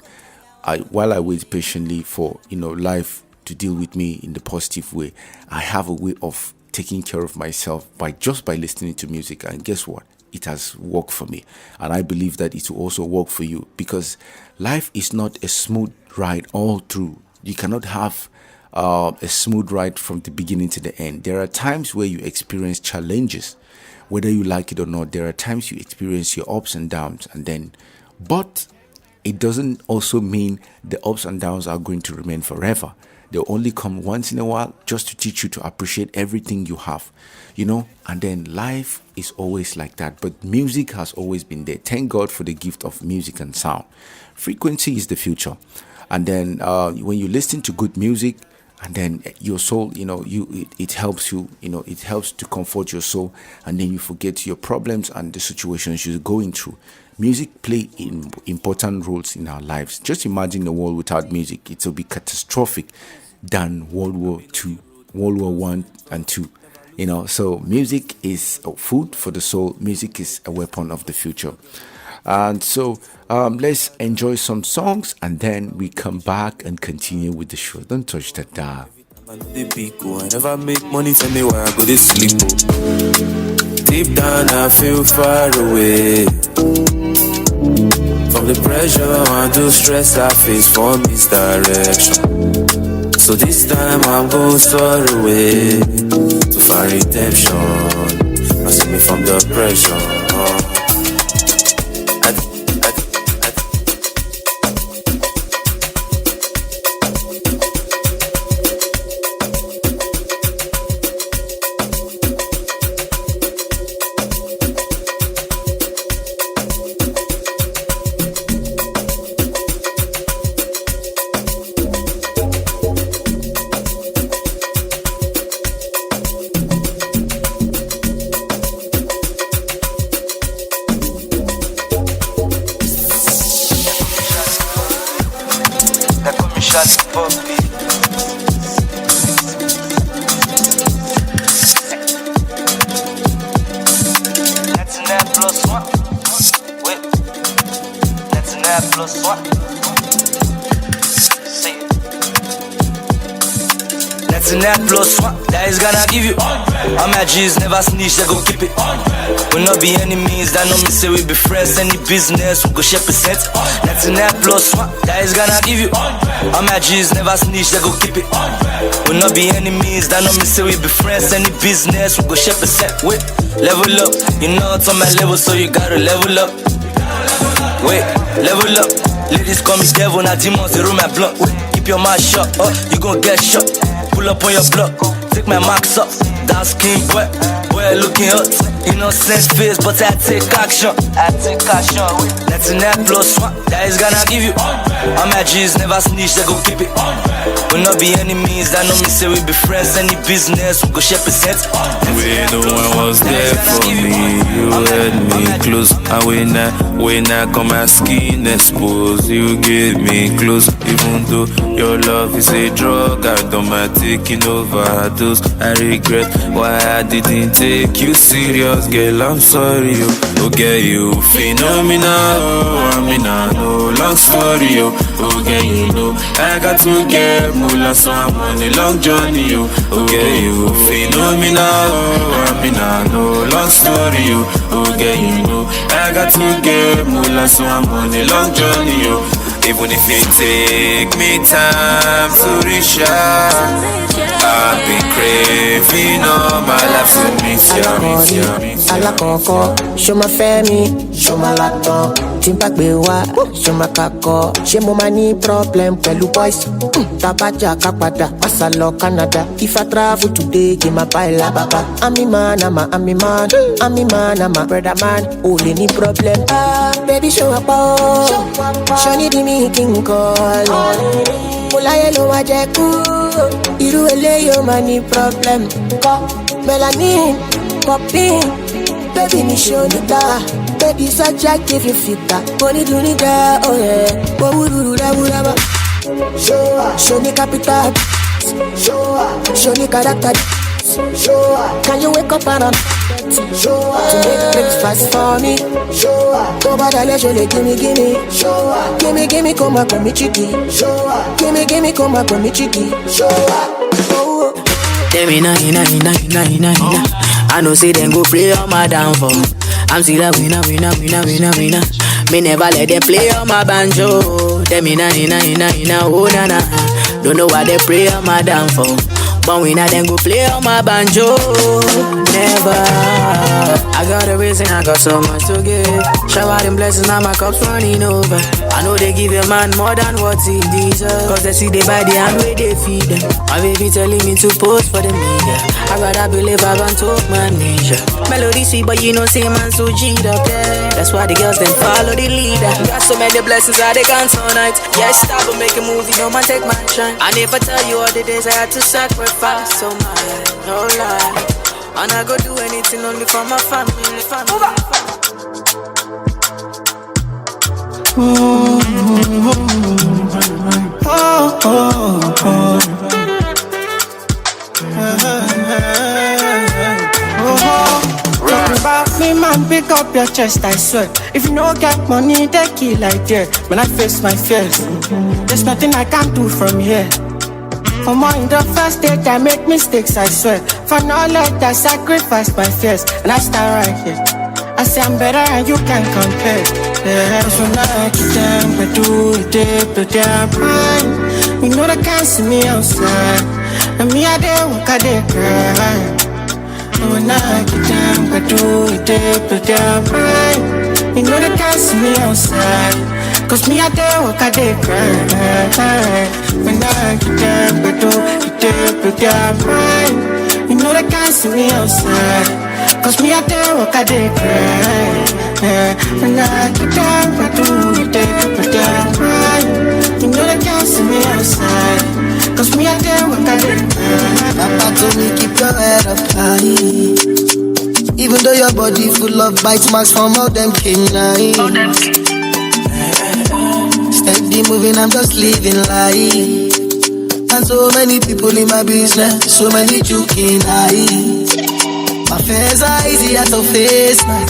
while I wait patiently for life to deal with me in the positive way, I have a way of taking care of myself by listening to music. And guess what? It has worked for me, and I believe that it will also work for you, because life is not a smooth ride all through. You cannot have a smooth ride from the beginning to the end. There are times where you experience challenges, whether you like it or not. There are times you experience your ups and downs, but it doesn't also mean the ups and downs are going to remain forever. They'll only come once in a while, just to teach you to appreciate everything you have, and then life is always like that. But music has always been there. Thank God for the gift of music and sound. Frequency is the future. And then when you listen to good music, and then your soul, it helps you, it helps to comfort your soul, and then you forget your problems and the situations you're going through. Music play important roles in our lives. Just imagine a world without music. It will be catastrophic than World War II, World War One and Two. So music is food for the soul. Music is a weapon of the future. And so let's enjoy some songs, and then we come back and continue with the show. Don't touch that dial. I never make money for me while I go to sleep. Deep down I feel far away from the pressure and the stress I face for misdirection. So this time I'm going far away to find redemption. Save me from the pressure. That is gonna give you all my G's never snitch, they go keep it. We'll not be enemies, that know me say we be friends. Any business, we go share percent. 99+1, that is gonna give you all my G's never snitch, they go keep it. We'll not be enemies, that know me say we be friends. Any business, we go share percent. Wait, level up, you know it's on my level, so you gotta level up. Wait, level up. Ladies call me devil, now demons, they roll my block. Wait, keep your mouth shut, you gon' get shot. Pull up on your block, take my marks up. Dark skin boy looking hot. Innocent face, but I take action. Wait, 99+1, that is gonna give you all my G's never snitch, they go keep it. We'll not be enemies, that know me say we be friends. Any business, we go share percent. When no one was there for me, you held me close. And when I come my skin exposed, you get me close. Even though your love is a drug, I don't mind taking overdose. I regret why I didn't take you serious, girl. I'm sorry, okay, you phenomenal. I mean, I know, long story, okay, you know, I got to get mula, so I'm on a long journey, okay, you phenomenal. I mean, I know, long story, okay, you know, I got to get mula, so I'm on a long journey, even if it take me time to reach out. I've been craving all my life to meet you. Alakoko, show my family, show my laptop. Timpa bewa, show my kako. She mo mani problem, pelu boys. Tabaja kapada, masalo Canada. If I travel today, give my baila baba. I'm man, I'm a brother man. Only any problem. Baby show up, show me the meeting call. Mulaye lo wajeku. Iru eleyo mani problem. Melanin, popping. Baby me show nita. Baby subject if you fit that. Money do nita, oh yeah. Wurururururaba. Show me capital. Show me character. Can you wake up and to make breakfast for me? Go bad and gimme. Gimme, come on, come chicky. Gimme, come on, come chicky. Tell me na. I know say them go play on my downfall. I'm still a winner. Me never let them play on my banjo. Tell me na, oh na. Don't know why they play on my downfall. But when I then go play on my banjo, never. I got a reason, I got so much to give. Shower them blessings, now my cup's running over. I know they give a man more than what he deserves. Cause they see they buy the hand where they feed them. My baby telling me to post for the media. I I gotta believe I want to manage. Melody sweet, but you know, say man so G'd up, yeah. That's why the girls then follow the leader. Got so many blessings that they can't tonight. Yeah, stop and make a movie, no man take my shine. I never tell you all the days I had to sacrifice. So man, no lie. And I go do anything only for my family. Talk about me, man, pick up your chest, I swear. If you no get money, they kill like there. When I face my fears, there's nothing I can do from here. For more in the first date, I make mistakes, I swear. For knowledge, I sacrifice my fears. And I stand right here. I say I'm better and you can't compare. Yeah, so now I get them, but do it, but they're fine. You know they can't see me outside. And me, I dare walk, I dare cry. And when I get them, but do it, but they're fine. You know they can't see me outside. Cause me, I dare walk, I dare cry. When I get them, but do it, but they're fine. You know they can't see me outside. Cause me, I dare walk, I dare cry. When I get them, but do it, but they're fine. You know they can't see me outside. Cause me, I dare walk, I dare cry. Papa told me keep your head up high. Even though your body full of bite marks from all them canine. Steady moving, I'm just living life. And so many people in my business, so many joking eyes. My fears are easier to face now.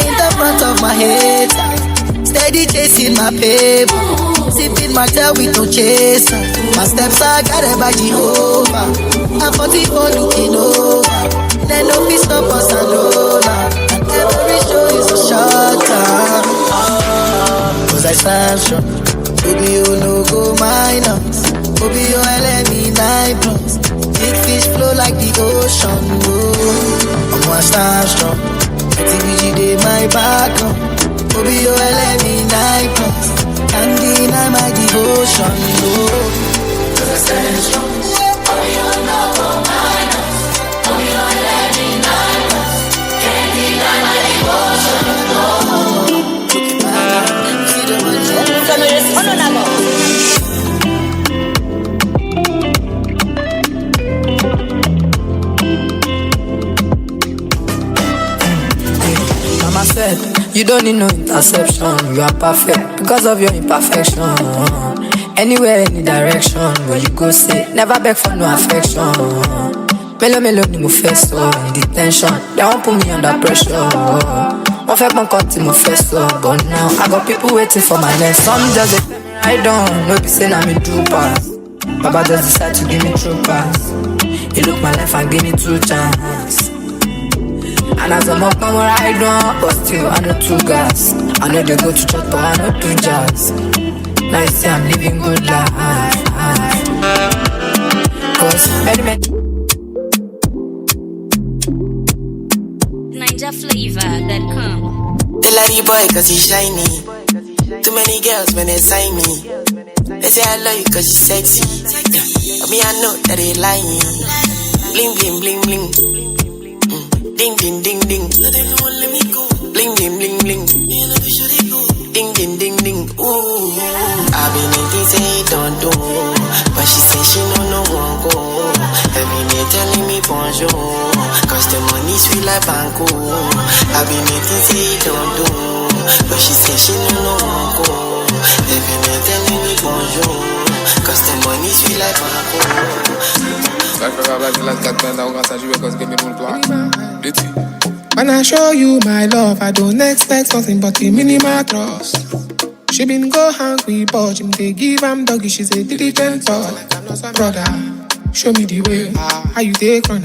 In the front of my head, steady chasing my paper, sipping my tail with no chaser. My steps are guided by Jehovah. I'm 44 looking over. Then no peace stop us alone. And every show is a short time. Cause I stand strong. Baby, you no go minus. Baby, you LME 9+. Big fish flow like the ocean. Oh, I'm one star strong. TVG dey my back up. Baby, you LME 9+. Can't deny my devotion. Oh, cause I stand strong. Baby, you no go minus. Baby, you LME 9+. Can't deny my devotion. Oh, see the money. Mama said, you don't need no interception. You are perfect because of your imperfection. Anywhere, any direction, where you go say, never beg for no affection. Melo ni mo first in detention. They won't put me under pressure. One fair one cut in my first but now I got people waiting for my next. Some just they tell me I don't know, be saying I'm in true pass. Baba just decide to give me true pass. He look my life and give me 2 chances. And as I'm up, I'm right on, but still I know 2 gas. I know they go to church, but I know 2 jazz. Now you see I'm living good life. Cause NinjaFlavor.com. They like the boy cause he's shiny. Too many girls when they sign me. They say I love you cause you sexy. But me I know that they lying. Bling bling bling bling. Ding ding ding ding. Bling bling bling bling. Ding ding ding ding. Ooh. I've been in this say don't do, but she say she no one go. Every day telling me bonjour, cause the money sweet like banco. I've been in this say don't do, but she say she no one go. Every day telling me bonjour, cause the money sweet like banco. When I show you my love, I don't expect something but a minimal trust. She been go hungry, but him they give am doggy. She's a diligent brother. Show me the way, how you take run.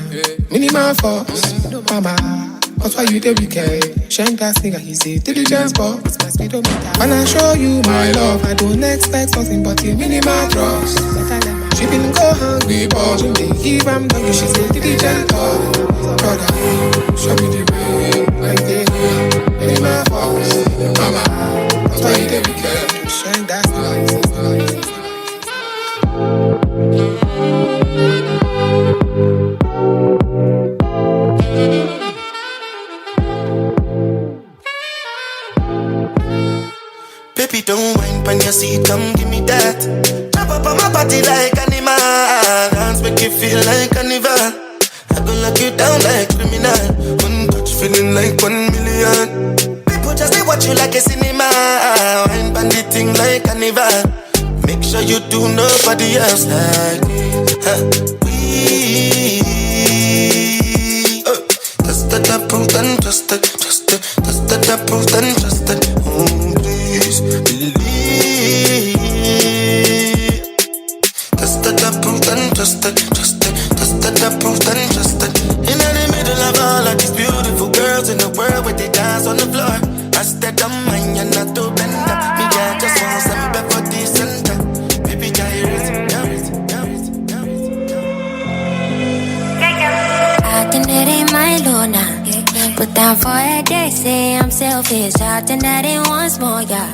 Minimal force, mama. But why you the wicked? Shank that nigga, he's a diligent boss. When I show you my love, I don't expect something but a minimal trust. She been go hungry, but him they give am doggy. She's a diligent brother. Show me the way, how you take run. Minimal force, mama. But why you the wicked? Shank that nigga. Baby, don't whine when you see it, come give me that. Chop up on my body like animal. Dance make you feel like carnival. I go lock you down like criminal. One touch feeling like 1,000,000. People just they watch you like a cinema. Wine bandit thing like carnival. Make sure you do nobody else like me. Just that approved and trusted. Just that approved and trusted. Oh, please believe. Just that approved and trusted. Just that approved and trusted. In the middle of all of these beautiful girls in the world where they dance on the floor. I said I'm mine and not to bend up. Me I just want some for the center. Baby, Acting it ain't my Luna. Put down for a day, say I'm selfish. Acting that it once more, yeah.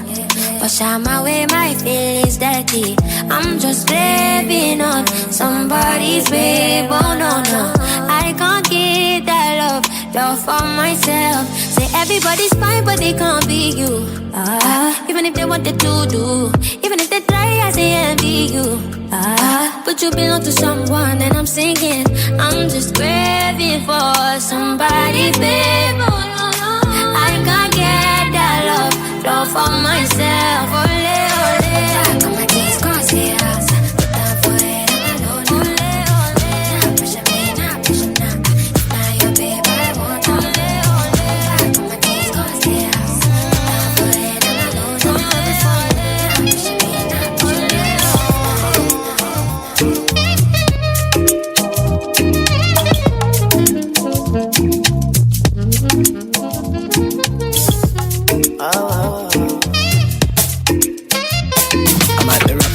Wash out my way, my feelings dirty. I'm just craving on somebody's babe. Oh no, no, I can't get that love for myself. Say everybody's fine, but they can't be you. Even if they wanted to do, even if they try, I say envy you. But you belong to someone, and I'm singing. I'm just craving for somebody, babe. Oh, no, no. I can't get that love for myself. Ole, ole. Come my days, concierge. Put down for it, and I know. Ole, ole. Pressure me, not pressure now. It's not your babe, I want. Ole, ole. Come my days, concierge. Put down for it, and I know. Ole, ole. Pressure me, not pressure now.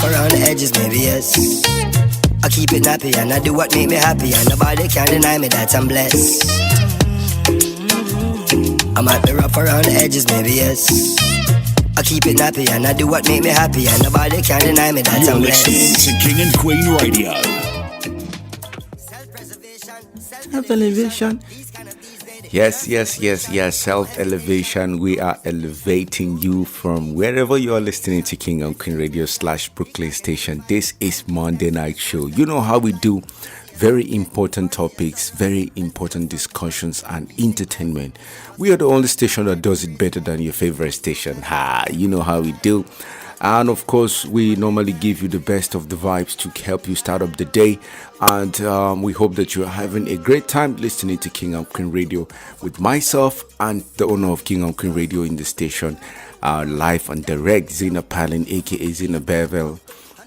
Around the edges, maybe yes. I keep it nappy and I do what make me happy, and nobody can deny me that I'm blessed. I might be rough around the edges, maybe yes. I keep it nappy and I do what make me happy, and nobody can deny me that I'm blessed. You're listening to King and Queen Radio. Self-elevation. Yes. Self-elevation. We are elevating you from wherever you are listening to King and Queen Radio / Brooklyn Station. This is Monday Night Show. You know how we do. Very important topics, very important discussions and entertainment. We are the only station that does it better than your favorite station. You know how we do. And of course, we normally give you the best of the vibes to help you start up the day. And we hope that you're having a great time listening to King and Queen Radio with myself and the owner of King and Queen Radio in the station, live and direct, Zina Palin, aka Zina Bevel,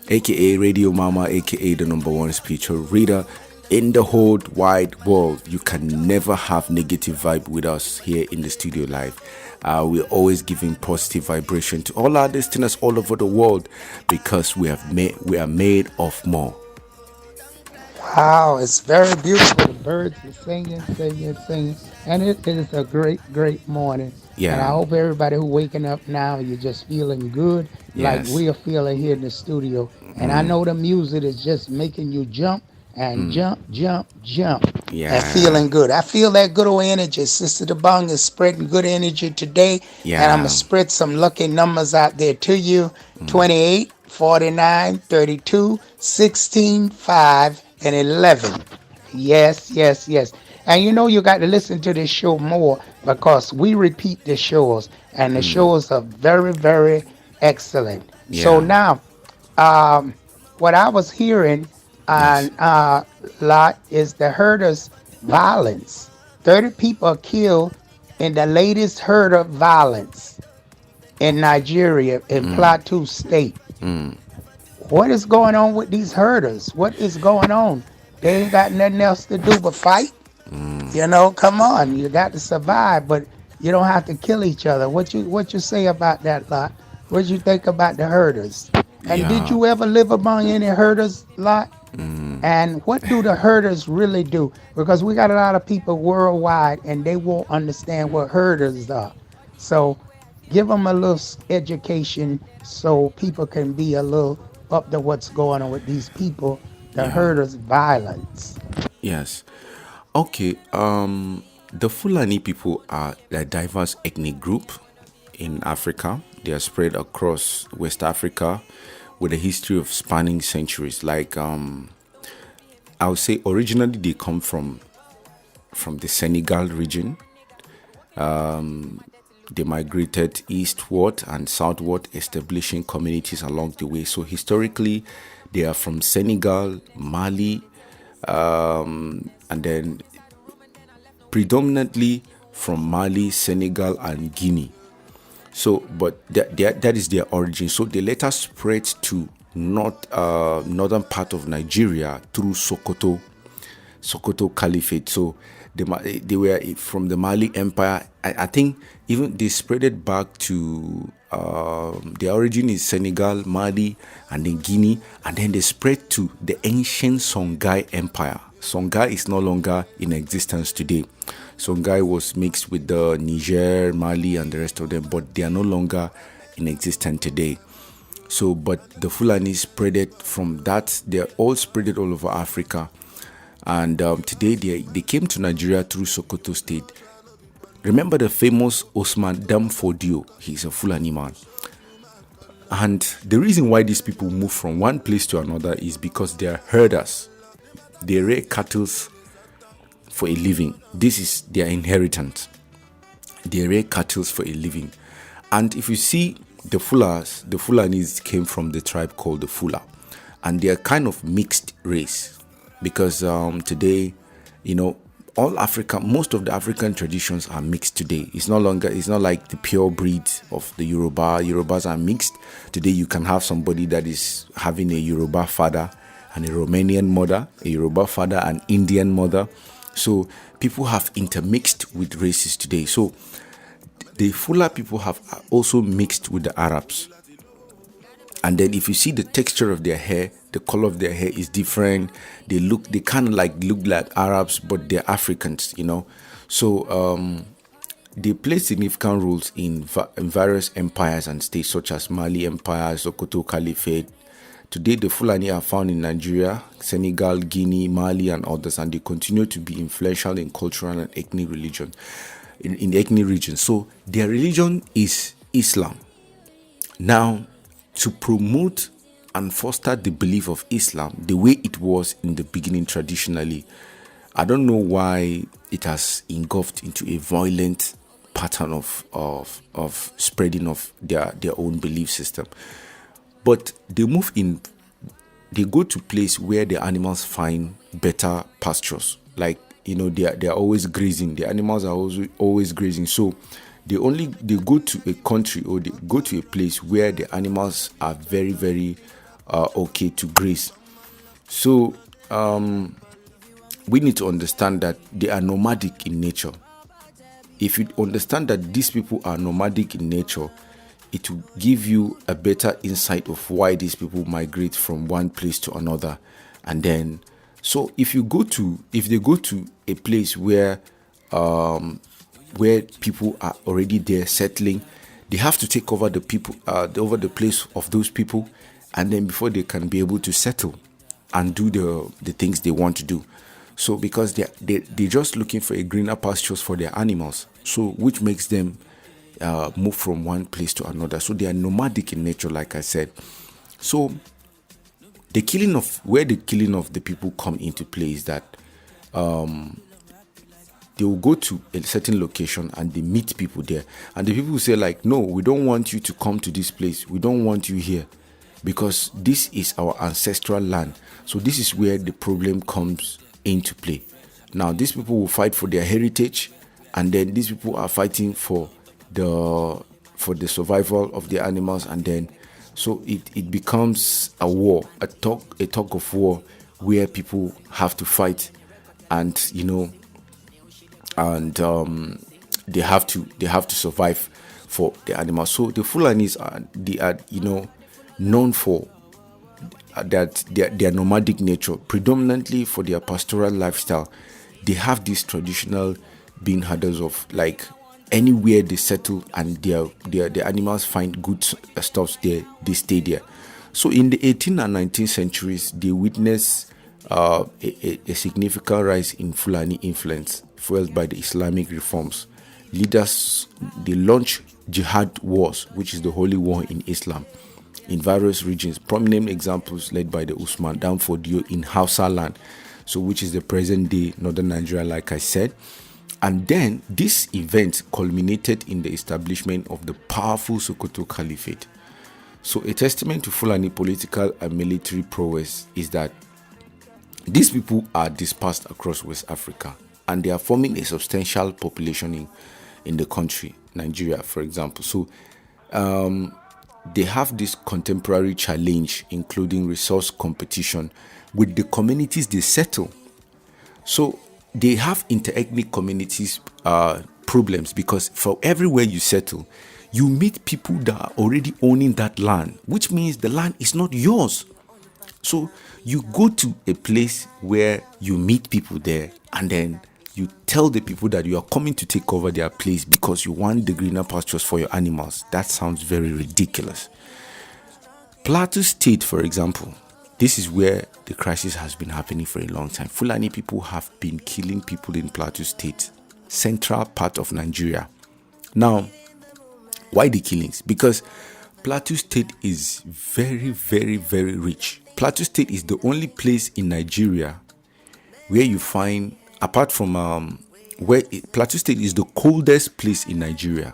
aka Radio Mama, aka the #1 spiritual reader in the whole wide world. You can never have negative vibe with us here in the studio live. We're always giving positive vibration to all our listeners all over the world, because we are made of more. Wow, it's very beautiful. The birds are singing. And it is a great morning. Yeah. And I hope everybody who waking up now, you're just feeling good, like Yes. we are feeling here in the studio. And I know the music is just making you jump and jump, Yeah. and feeling good. I feel that good old energy. Sister Dobong is spreading good energy today. Yeah. And I'm going to spread some lucky numbers out there to you. 28, 49, 32, 16, 5, and 11. Yes. And you know you got to listen to this show more, because we repeat the shows, and the shows are very, very excellent. Yeah. So now, what I was hearing on lot is the herders violence. 30 people are killed in the latest herder violence in Nigeria, in Plateau State. What is going on with these herders? What is going on? They ain't got nothing else to do but fight. You know, come on, you got to survive, but you don't have to kill each other. What you say about that, Lot? What you think about the herders? And did you ever live among any herders, Lot? And what do the herders really do? Because we got a lot of people worldwide, and they won't understand what herders are. So give them a little education so people can be a little up to what's going on with these people, the herders' violence. Yes. Okay. The Fulani people are a diverse ethnic group in Africa. They are spread across West Africa with a history of spanning centuries. Like I would say, originally they come from the Senegal region. They migrated eastward and southward, establishing communities along the way. So historically, they are from Senegal, Mali, and then predominantly from Mali, Senegal, and Guinea. So, but that is their origin. So they later spread to northern part of Nigeria through Sokoto Caliphate. So they were from the Mali Empire. I think even they spread it back to their origin is Senegal, Mali, and then Guinea, and then they spread to the ancient Songhai Empire. Songhai is no longer in existence today. Songhai was mixed with the Niger, Mali, and the rest of them, but they are no longer in existence today. So, but the Fulani spread it from that. They are all spread it all over Africa. And today they came to Nigeria through Sokoto State. Remember the famous Osman Damfodio? He's a Fulani man. And the reason why these people move from one place to another is because they are herders. They rear cattle for a living. This is their inheritance. They rear cattle for a living. And if you see the Fulanis came from the tribe called the Fula. And they are kind of mixed race. Because today, all Africa, most of the African traditions are mixed today. It's not like the pure breed of the Yoruba. Yorubas are mixed. Today you can have somebody that is having a Yoruba father and a Romanian mother, a Yoruba father and Indian mother. So people have intermixed with races today. So the Fula people have also mixed with the Arabs. And then if you see the texture of their hair, the color of their hair is different. They kind of look like Arabs, but they're Africans, So they play significant roles in various empires and states such as Mali Empire, Sokoto Caliphate. Today, the Fulani are found in Nigeria, Senegal, Guinea, Mali, and others, and they continue to be influential in cultural and ethnic religion, in the ethnic region. So their religion is Islam. Now, to promote and foster the belief of Islam the way it was in the beginning traditionally, I don't know why it has engulfed into a violent pattern of spreading of their own belief system. But they go to place where the animals find better pastures. Like, they are always grazing. The animals are always grazing. So they go to a country or they go to a place where the animals are very, very okay to graze. So we need to understand that they are nomadic in nature. If you understand that these people are nomadic in nature, it will give you a better insight of why these people migrate from one place to another. And then, so if they go to a place where people are already there settling, they have to take over over the place of those people, and then before they can be able to settle and do the things they want to do. So because they're just looking for a greener pastures for their animals, so which makes them move from one place to another. So they are nomadic in nature, like I said. So the killing of the people come into play is that they will go to a certain location and they meet people there, and the people will say like, no, we don't want you to come to this place, we don't want you here, because this is our ancestral land. So this is where the problem comes into play. Now these people will fight for their heritage, and then these people are fighting for the survival of the animals, and then so it becomes a war, a talk of war, where people have to fight, and they have to survive for the animals. So the Fulanis are known for that their nomadic nature, predominantly for their pastoral lifestyle. They have this traditional being herders of, like, anywhere they settle and their animals find good stuff there, they stay there. So in the 18th and 19th centuries, they witnessed a significant rise in Fulani influence, fueled by the Islamic reforms leaders, they launch jihad wars, which is the holy war in Islam, in various regions. Prominent examples led by the Usman Danfodio in Hausa land, so which is the present day northern Nigeria, like I said. And then this event culminated in the establishment of the powerful Sokoto Caliphate. So a testament to Fulani political and military prowess is that these people are dispersed across West Africa, and they are forming a substantial population in the country, Nigeria, for example. So they have this contemporary challenge, including resource competition with the communities they settle. So they have interethnic communities problems, because for everywhere you settle, you meet people that are already owning that land, which means the land is not yours. So you go to a place where you meet people there, and then you tell the people that you are coming to take over their place because you want the greener pastures for your animals. That sounds very ridiculous. Plateau State, for example, this is where the crisis has been happening for a long time. Fulani people have been killing people in Plateau State, central part of Nigeria. Now, why the killings? Because Plateau State is very, very, very rich. Plateau State is the only place in Nigeria where you find, apart from Plateau State is the coldest place in Nigeria.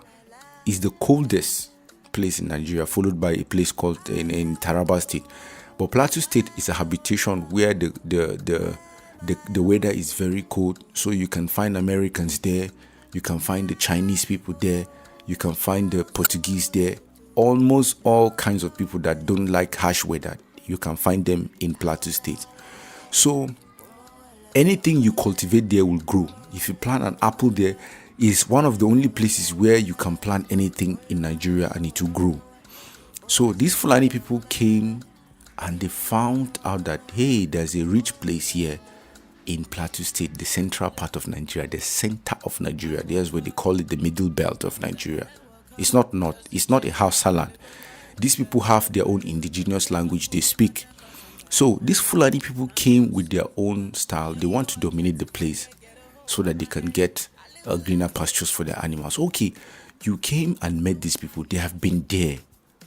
Is the coldest place in Nigeria, followed by a place called in Taraba State. But Plateau State is a habitation where the weather is very cold, so you can find Americans there, you can find the Chinese people there, you can find the Portuguese there, almost all kinds of people that don't like harsh weather. You can find them in Plateau State. So anything you cultivate there will grow. If you plant an apple there, is one of the only places where you can plant anything in Nigeria and it will grow. So these Fulani people came and they found out that, hey, there's a rich place here in Plateau State, the central part of Nigeria, the center of Nigeria. There's where they call it the middle belt of Nigeria. It's not north. It's not a Hausa land. These people have their own indigenous language they speak. So these Fulani people came with their own style. They want to dominate the place so that they can get greener pastures for their animals. Okay, you came and met these people. They have been there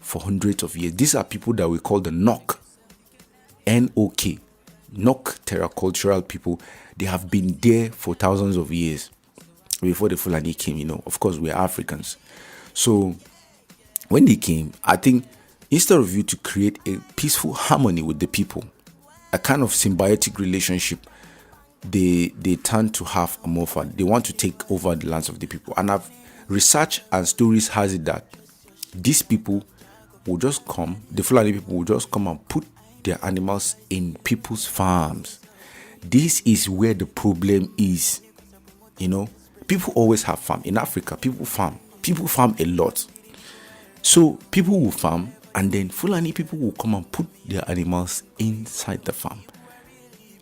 for hundreds of years. These are people that we call the Nok, N-O-K, Nok terracultural people. They have been there for thousands of years before the Fulani came. Of course, we're Africans. So when they came, I think instead of you to create a peaceful harmony with the people, a kind of symbiotic relationship, they tend to have a more fun. They want to take over the lands of the people. And research and stories has it that these people will just come, the Fulani people will just come and put their animals in people's farms. This is where the problem is. People always have farm. In Africa, people farm. People farm a lot. So people will farm, and then Fulani people will come and put their animals inside the farm.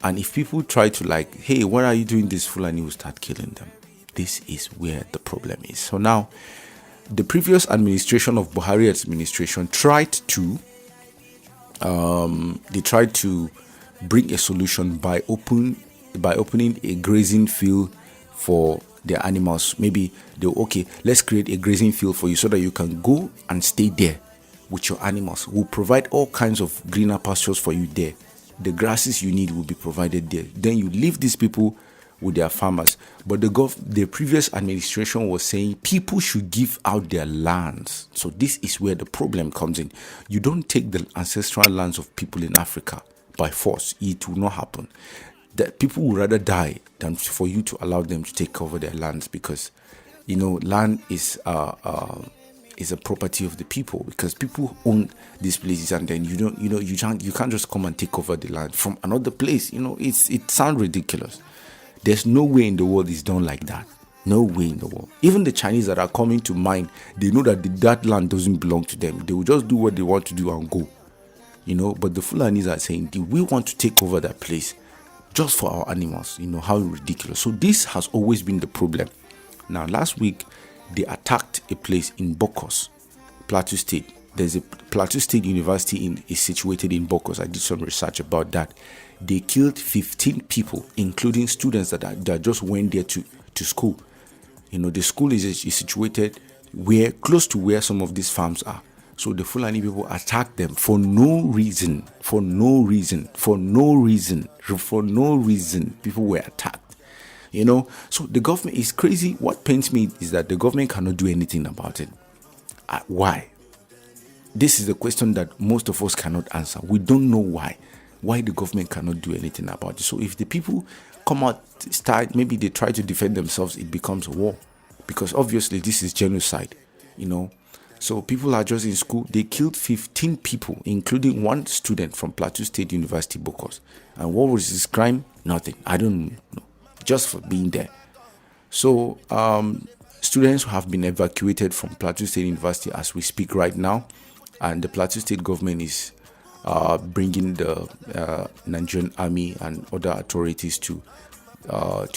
And if people try to hey, what are you doing this? Fulani will start killing them. This is where the problem is. So now, the previous administration of Buhari administration tried to bring a solution by opening a grazing field for their animals. Maybe let's create a grazing field for you so that you can go and stay there with your animals. We'll provide all kinds of greener pastures for you there. The grasses you need will be provided there. Then you leave these people with their farmers. But the previous administration was saying people should give out their lands. So this is where the problem comes in. You don't take the ancestral lands of people in Africa by force. It will not happen. That people would rather die than for you to allow them to take over their lands, because land is a property of the people, because people own these places, and then you can't just come and take over the land from another place. It sounds ridiculous. There's no way in the world it's done like that. No way in the world. Even the Chinese that are coming to mine, they know that that land doesn't belong to them. They will just do what they want to do and go. But the Fulanis are saying, we want to take over that place just for our animals. How ridiculous. So this has always been the problem. Now, last week, they attacked a place in Bokos, Plateau State. There's a Plateau State University is situated in Bokos. I did some research about that. They killed 15 people, including students that just went there to school. The school is situated close to where some of these farms are. So the Fulani people attack them for no reason. People were attacked. So the government is crazy. What pains me is that the government cannot do anything about it. Why? This is the question that most of us cannot answer. We don't know why the government cannot do anything about it. So if the people come out, maybe they try to defend themselves, it becomes a war, because obviously this is genocide. So people are just in school. They killed 15 people, including one student from Plateau State University, Bokos. And what was his crime? Nothing. I don't know. Just for being there. So students have been evacuated from Plateau State University as we speak right now. And the Plateau State government is bringing the Nigerian army and other authorities to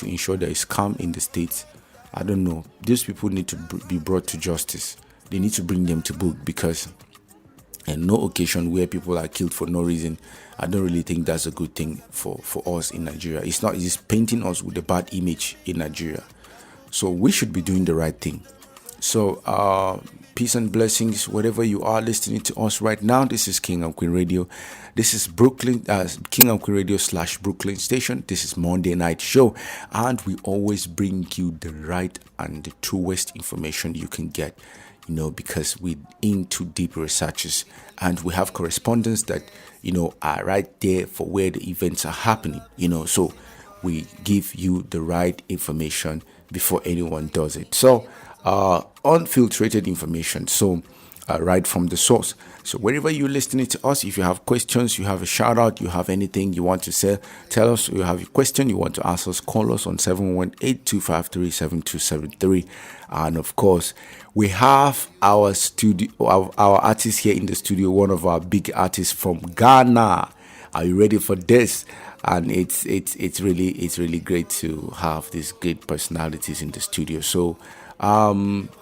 ensure there is calm in the state. I don't know. These people need to be brought to justice. They need to bring them to book, because in no occasion where people are killed for no reason, I don't really think that's a good thing for us in Nigeria. It's painting us with a bad image in Nigeria. So we should be doing the right thing. So peace and blessings wherever you are listening to us right now. This is King and Queen Radio. This is Brooklyn, King and Queen Radio / Brooklyn Station. This is Monday Night Show, and we always bring you the right and the truest information you can get, because we're into deep researches, and we have correspondents that, are right there for where the events are happening, so we give you the right information before anyone does it. So, unfiltrated information. So, right from the source. So wherever you're listening to us, if you have questions, you have a shout out, you have anything you want to say, tell us. You have a question you want to ask us, call us on 718-253-7273. And of course, we have our artist here in the studio, one of our big artists from Ghana. Are you ready for this? And it's really great to have these great personalities in the studio. So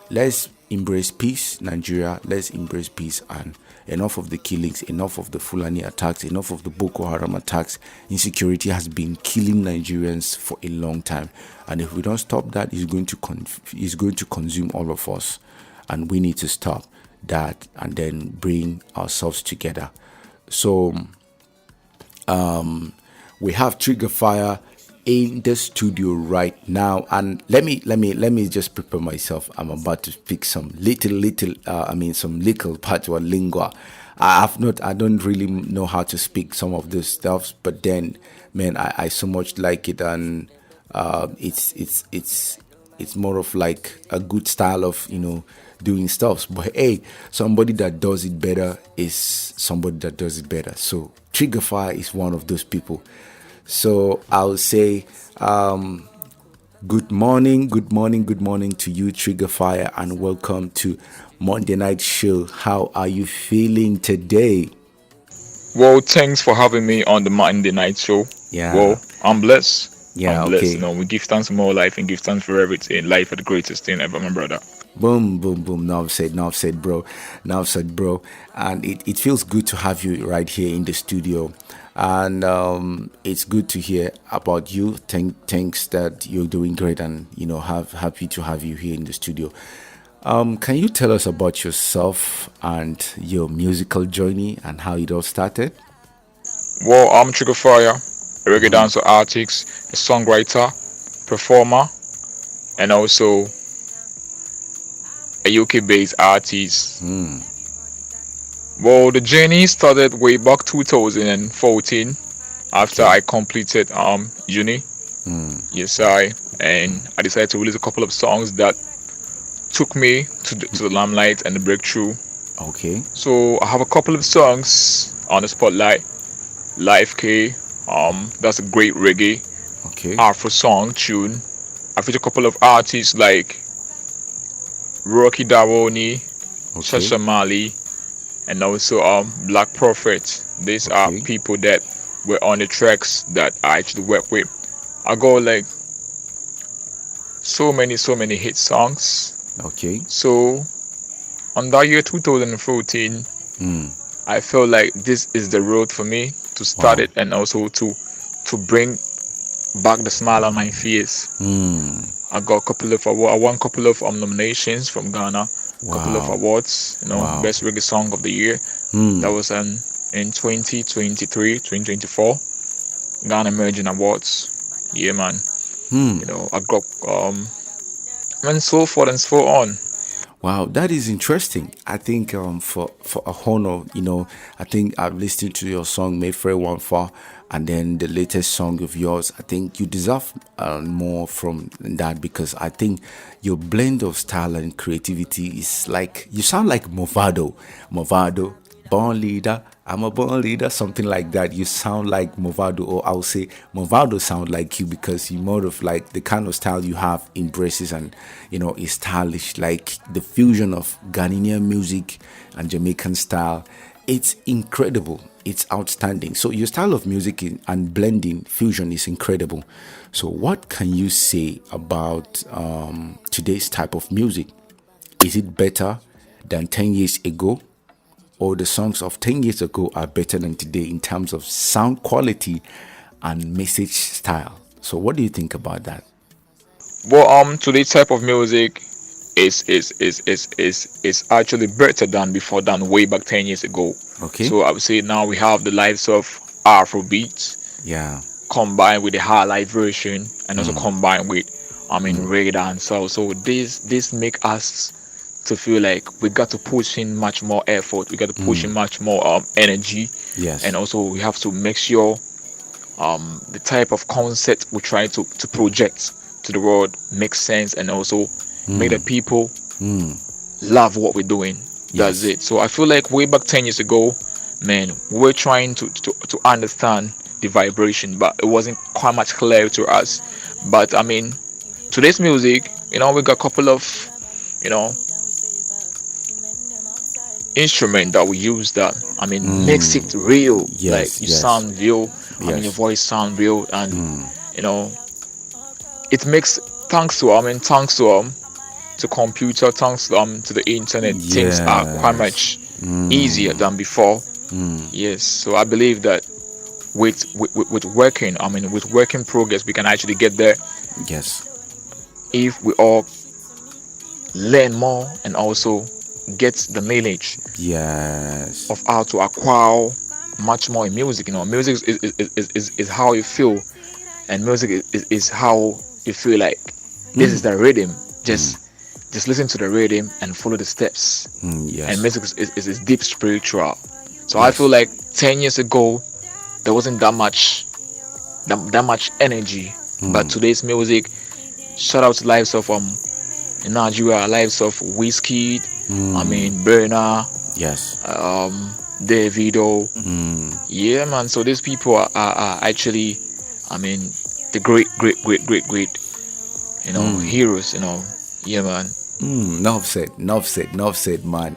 let's embrace peace, Nigeria. Let's embrace peace, and enough of the killings, enough of the Fulani attacks, enough of the Boko Haram attacks. Insecurity has been killing Nigerians for a long time, and if we don't stop that, it's going to consume all of us, and we need to stop that and then bring ourselves together. So we have Trigger Fire in the studio right now, and let me just prepare myself. I'm about to speak some little patois lingua. I don't really know how to speak some of this stuff, but then, man, I so much like it, and it's more of like a good style of doing stuff. But hey, somebody that does it better is somebody that does it better. So Trigger Fire is one of those people. So I'll say good morning to you, Trigger Fire, and welcome to Monday Night Show. How are you feeling today? Well, thanks for having me on the Monday Night Show. Yeah. Well, I'm blessed. Yeah, I'm blessed. okay. We give thanks for more life and give thanks for everything. Life is the greatest thing ever, my brother. Boom, boom, boom. Now said, bro. And it feels good to have you right here in the studio. And it's good to hear about you. Thanks that you're doing great, and happy to have you here in the studio. Can you tell us about yourself and your musical journey and how it all started? Well, I'm Trigger Fire, a reggae dancer artist, a songwriter, performer, and also a UK-based artist. Well, the journey started way back 2014 after I completed uni. Yes, and I decided to release a couple of songs that took me to the limelight and the breakthrough. Okay. So I have a couple of songs on the spotlight. Life K, that's a great reggae, Afro song tune. I feature a couple of artists like Rocky Daroni, Shasha Mali, and also Black Prophet. These are people that were on the tracks that I actually work with. I got like so many hit songs. Okay. So on that year 2014, I felt like this is the road for me to start it, and also to bring back the smile on my face. I got a couple of awards. I won a couple of nominations from Ghana. Couple of Wow. awards. Wow. Best reggae song of the year. Hmm. That was in 2023, 2024. Ghana Emerging Awards. Yeah, man. Hmm. I got and so forth and so on. Wow, that is interesting. I think for a honor, I think I've listened to your song Mayfair One Far, and then the latest song of yours. I think you deserve more from that, because I think your blend of style and creativity is like, you sound like Movado, born leader. I'm a born leader, something like that. You sound like Movado, or I'll say Movado sound like you, because you more of like the kind of style you have embraces and is stylish, like the fusion of Ghanaian music and Jamaican style. It's incredible. It's outstanding. So your style of music and blending fusion is incredible. So what can you say about today's type of music? Is it better than 10 years ago? Or the songs of 10 years ago are better than today in terms of sound quality and message style? So what do you think about that? Well, today's type of music is actually better than before, than way back 10 years ago. Okay. So I would say now we have the likes of Afro beats Yeah. combined with the highlight version, and also combined with reggae dance. So this make us to feel like we got to push in much more effort. We got to push in much more energy. Yes. And also we have to make sure the type of concept we try to project to the world makes sense, and also make the people love what we're doing. That's it. So I feel like way back 10 years ago, man, we were trying to understand the vibration, but it wasn't quite much clear to us. But today's music, we got a couple of instrument that we use that makes it real. Yes, Like you yes. sound real. Yes. Your voice sound real, and it makes, thanks to computer, thanks to the internet, things are quite much easier than before. Yes, so I believe that with working, with working progress, we can actually get there. Yes. If we all learn more and also get the knowledge Yes. of how to acquire much more in music. Music is how you feel, and music is how you feel like this is the rhythm. Just listen to the rhythm and follow the steps. Yes. And music is deep spiritual. So I feel like 10 years ago there wasn't that much energy, but today's music, shout out to lives of in Nigeria, lives of Whiskey, Burna, Yes. Davido. Yeah, man. So these people are actually, the great heroes. Yeah, man. Enough said, man.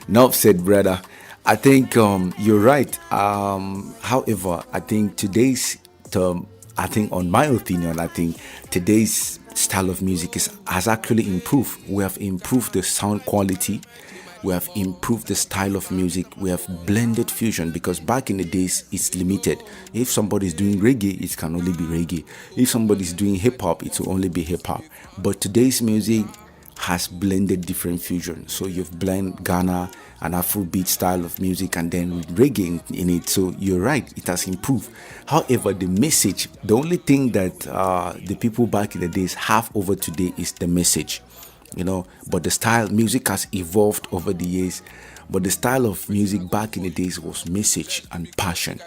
Enough said, brother. I think you're right. However, I think today's term, I think, on my opinion, I think today's style of music has actually improved. We have improved the sound quality. We have improved the style of music. We have blended fusion, because back in the days it's limited. If somebody's doing reggae, it can only be reggae. If somebody's doing hip hop, it will only be hip hop. But today's music has blended different fusion. So you've blended Ghana and Afrobeat style of music, and then with reggae in it. So you're right, it has improved. However, the message, the only thing that the people back in the days have over today is the message. But the style music has evolved over the years. But the style of music back in the days was message and passion.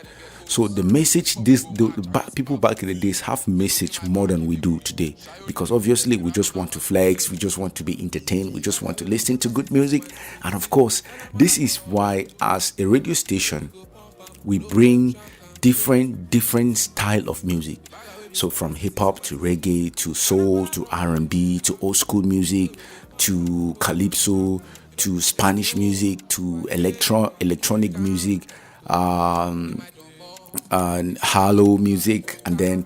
So the message, people back in the days have message more than we do today, because obviously we just want to flex, we just want to be entertained, we just want to listen to good music. And of course, this is why, as a radio station, we bring different style of music. So from hip hop to reggae to soul to R&B to old school music to calypso to Spanish music to electronic music, and hollow music, and then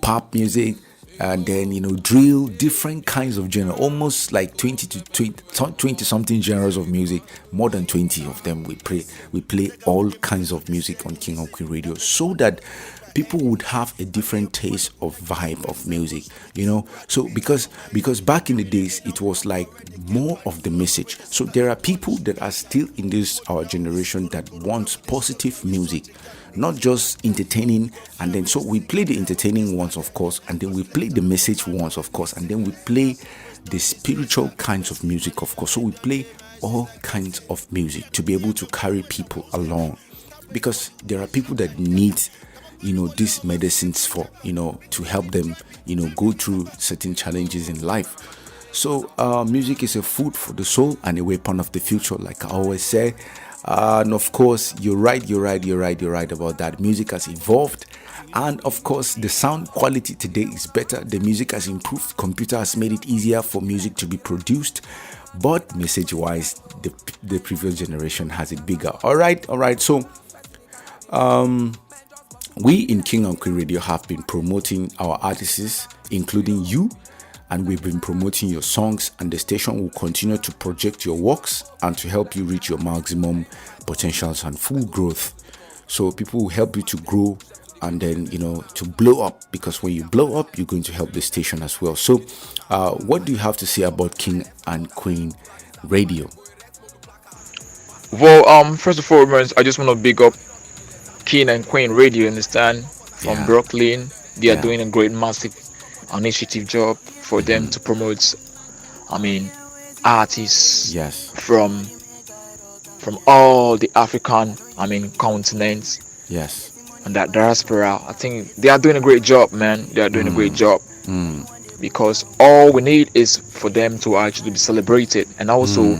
pop music, and then drill, different kinds of genre, almost like 20 something genres of music, more than 20 of them. We play all kinds of music on King of Queen Radio, so that people would have a different taste of vibe of music, so because back in the days it was like more of the message. So there are people that are still in this our generation that wants positive music, not just entertaining. And then so we play the entertaining ones, of course, and then we play the message ones, of course, and then we play the spiritual kinds of music, of course. So we play all kinds of music to be able to carry people along, because there are people that need these medicines for to help them go through certain challenges in life. So music is a food for the soul and a weapon of the future, like I always say. And of course, you're right about that. Music has evolved, and of course the sound quality today is better. The music has improved. Computer has made it easier for music to be produced, but message wise the previous generation has it bigger. All right. So we in King and Queen Radio have been promoting our artists, including you, and we've been promoting your songs, and the station will continue to project your works and to help you reach your maximum potentials and full growth. So people will help you to grow and then to blow up, because when you blow up you're going to help the station as well. So what do you have to say about King and Queen Radio? Well, first and foremost, I just want to big up King and Queen Radio, understand, from Brooklyn. They are doing a great, massive initiative job for them to promote, artists from all the African, continents. Yes. And that diaspora. I think they are doing a great job, man. They are doing a great job. Because all we need is for them to actually be celebrated. And also,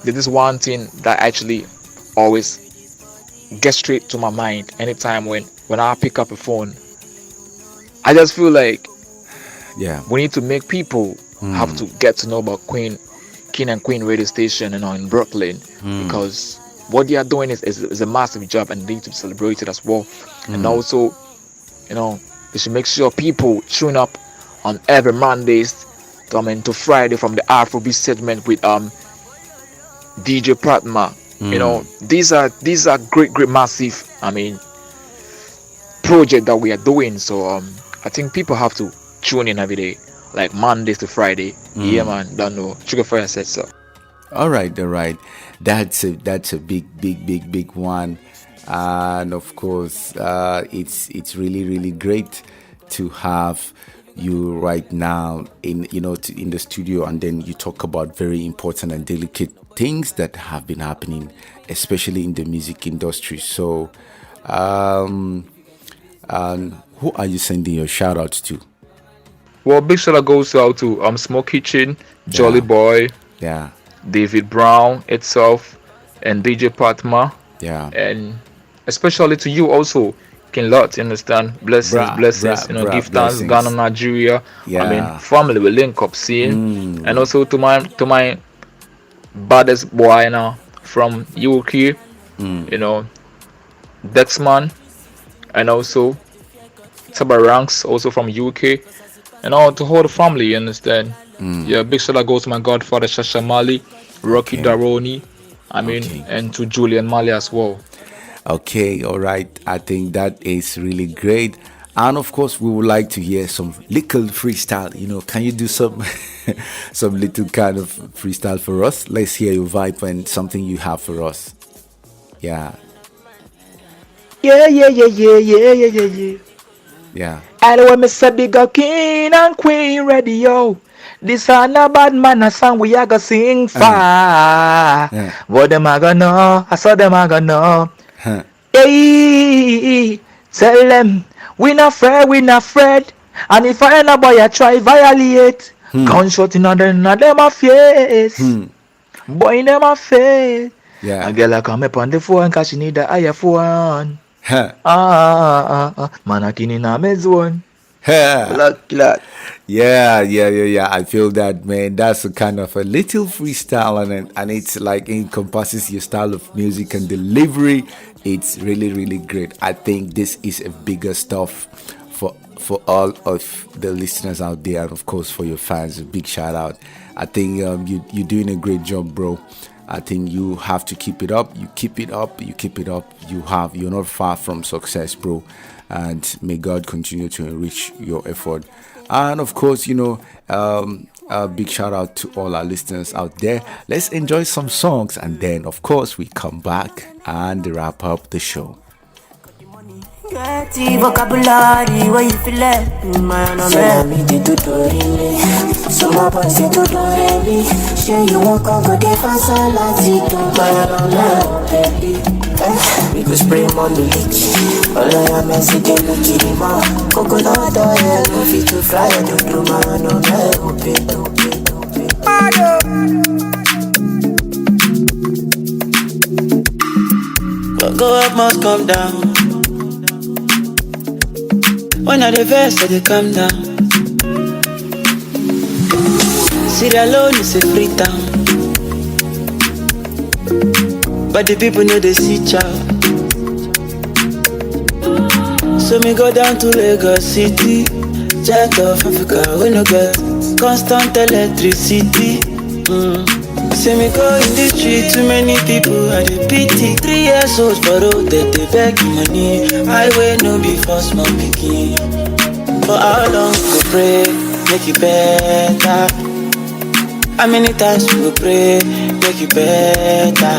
there is one thing that actually always gets straight to my mind anytime when I pick up a phone. I just feel like we need to make people have to get to know about King and Queen radio station in Brooklyn, because what they are doing is a massive job and they need to be celebrated as well. And also, they should make sure people tune up on every Mondays to Friday from the Afrobeat segment with DJ Pratma. These are great massive project that we are doing. So I think people have to tune in every day, like Mondays to Friday. Yeah, man. Don't know. Sugar Fire said so. All right. That's a big one, and of course, it's really great to have you right now in the studio, and then you talk about very important and delicate things that have been happening, especially in the music industry. So, who are you sending your shout outs to? Well, big shout out goes out to Small Kitchen, Jolly Boy, David Brown itself, and DJ Patma, and especially to you also, King Lot. You understand? Blessings. Give thanks, Ghana, Nigeria. Family will link up, seeing, and also to my baddest boy now from UK, Dexman, and also Tabaranks, also from UK, and all to whole the family. You understand? Big shout out goes to my godfather Shasha Mali, Rocky Daroni, and to Julian Mali as well. Okay, all right. I think that is really great. And of course, we would like to hear some little freestyle. Can you do some little kind of freestyle for us? Let's hear your vibe and something you have for us. Yeah. Yeah. I want me say big up King and Queen Radio. This are not bad man a song we are gonna sing far. What them a gonna know? I saw them a gonna know. Hey, tell them we not afraid. And if I ain't a boy I try violate, gunshot in them a face. Boy in them a face. A girl a come up on the phone cause she need a higher phone. Man a king in a mezz one. Yeah. I feel that, man. That's a kind of a little freestyle, and it's like encompasses your style of music and delivery. It's really great. I think this is a bigger stuff for all of the listeners out there, and of course for your fans. A big shout out. I think you're doing a great job, bro. I think you have to keep it up. You keep it up. You keep it up. You're not far from success, bro. And may God continue to enrich your effort. And of course, a big shout out to all our listeners out there. Let's enjoy some songs, and then of course we come back and wrap up the show. Dirty vocabulary, where you feel it? Man, I'm me to do so my boys say to do me. Sure you won't come go there for salad, man, baby. We go spray money. All I am is a day look at him out. Coconut oil, no fit to fry to do man, What go up must come down. When I the verse, they come down. Sierra Leone is a free town, but the people know they see chow. So me go down to Lagos City, Jet of Africa, we no get constant electricity. See me go in the street, too many people at the pity. 3 years old for road that they beg money. Highway no be for small picking. For how long we go pray, make it better? How many times we go pray, make it better?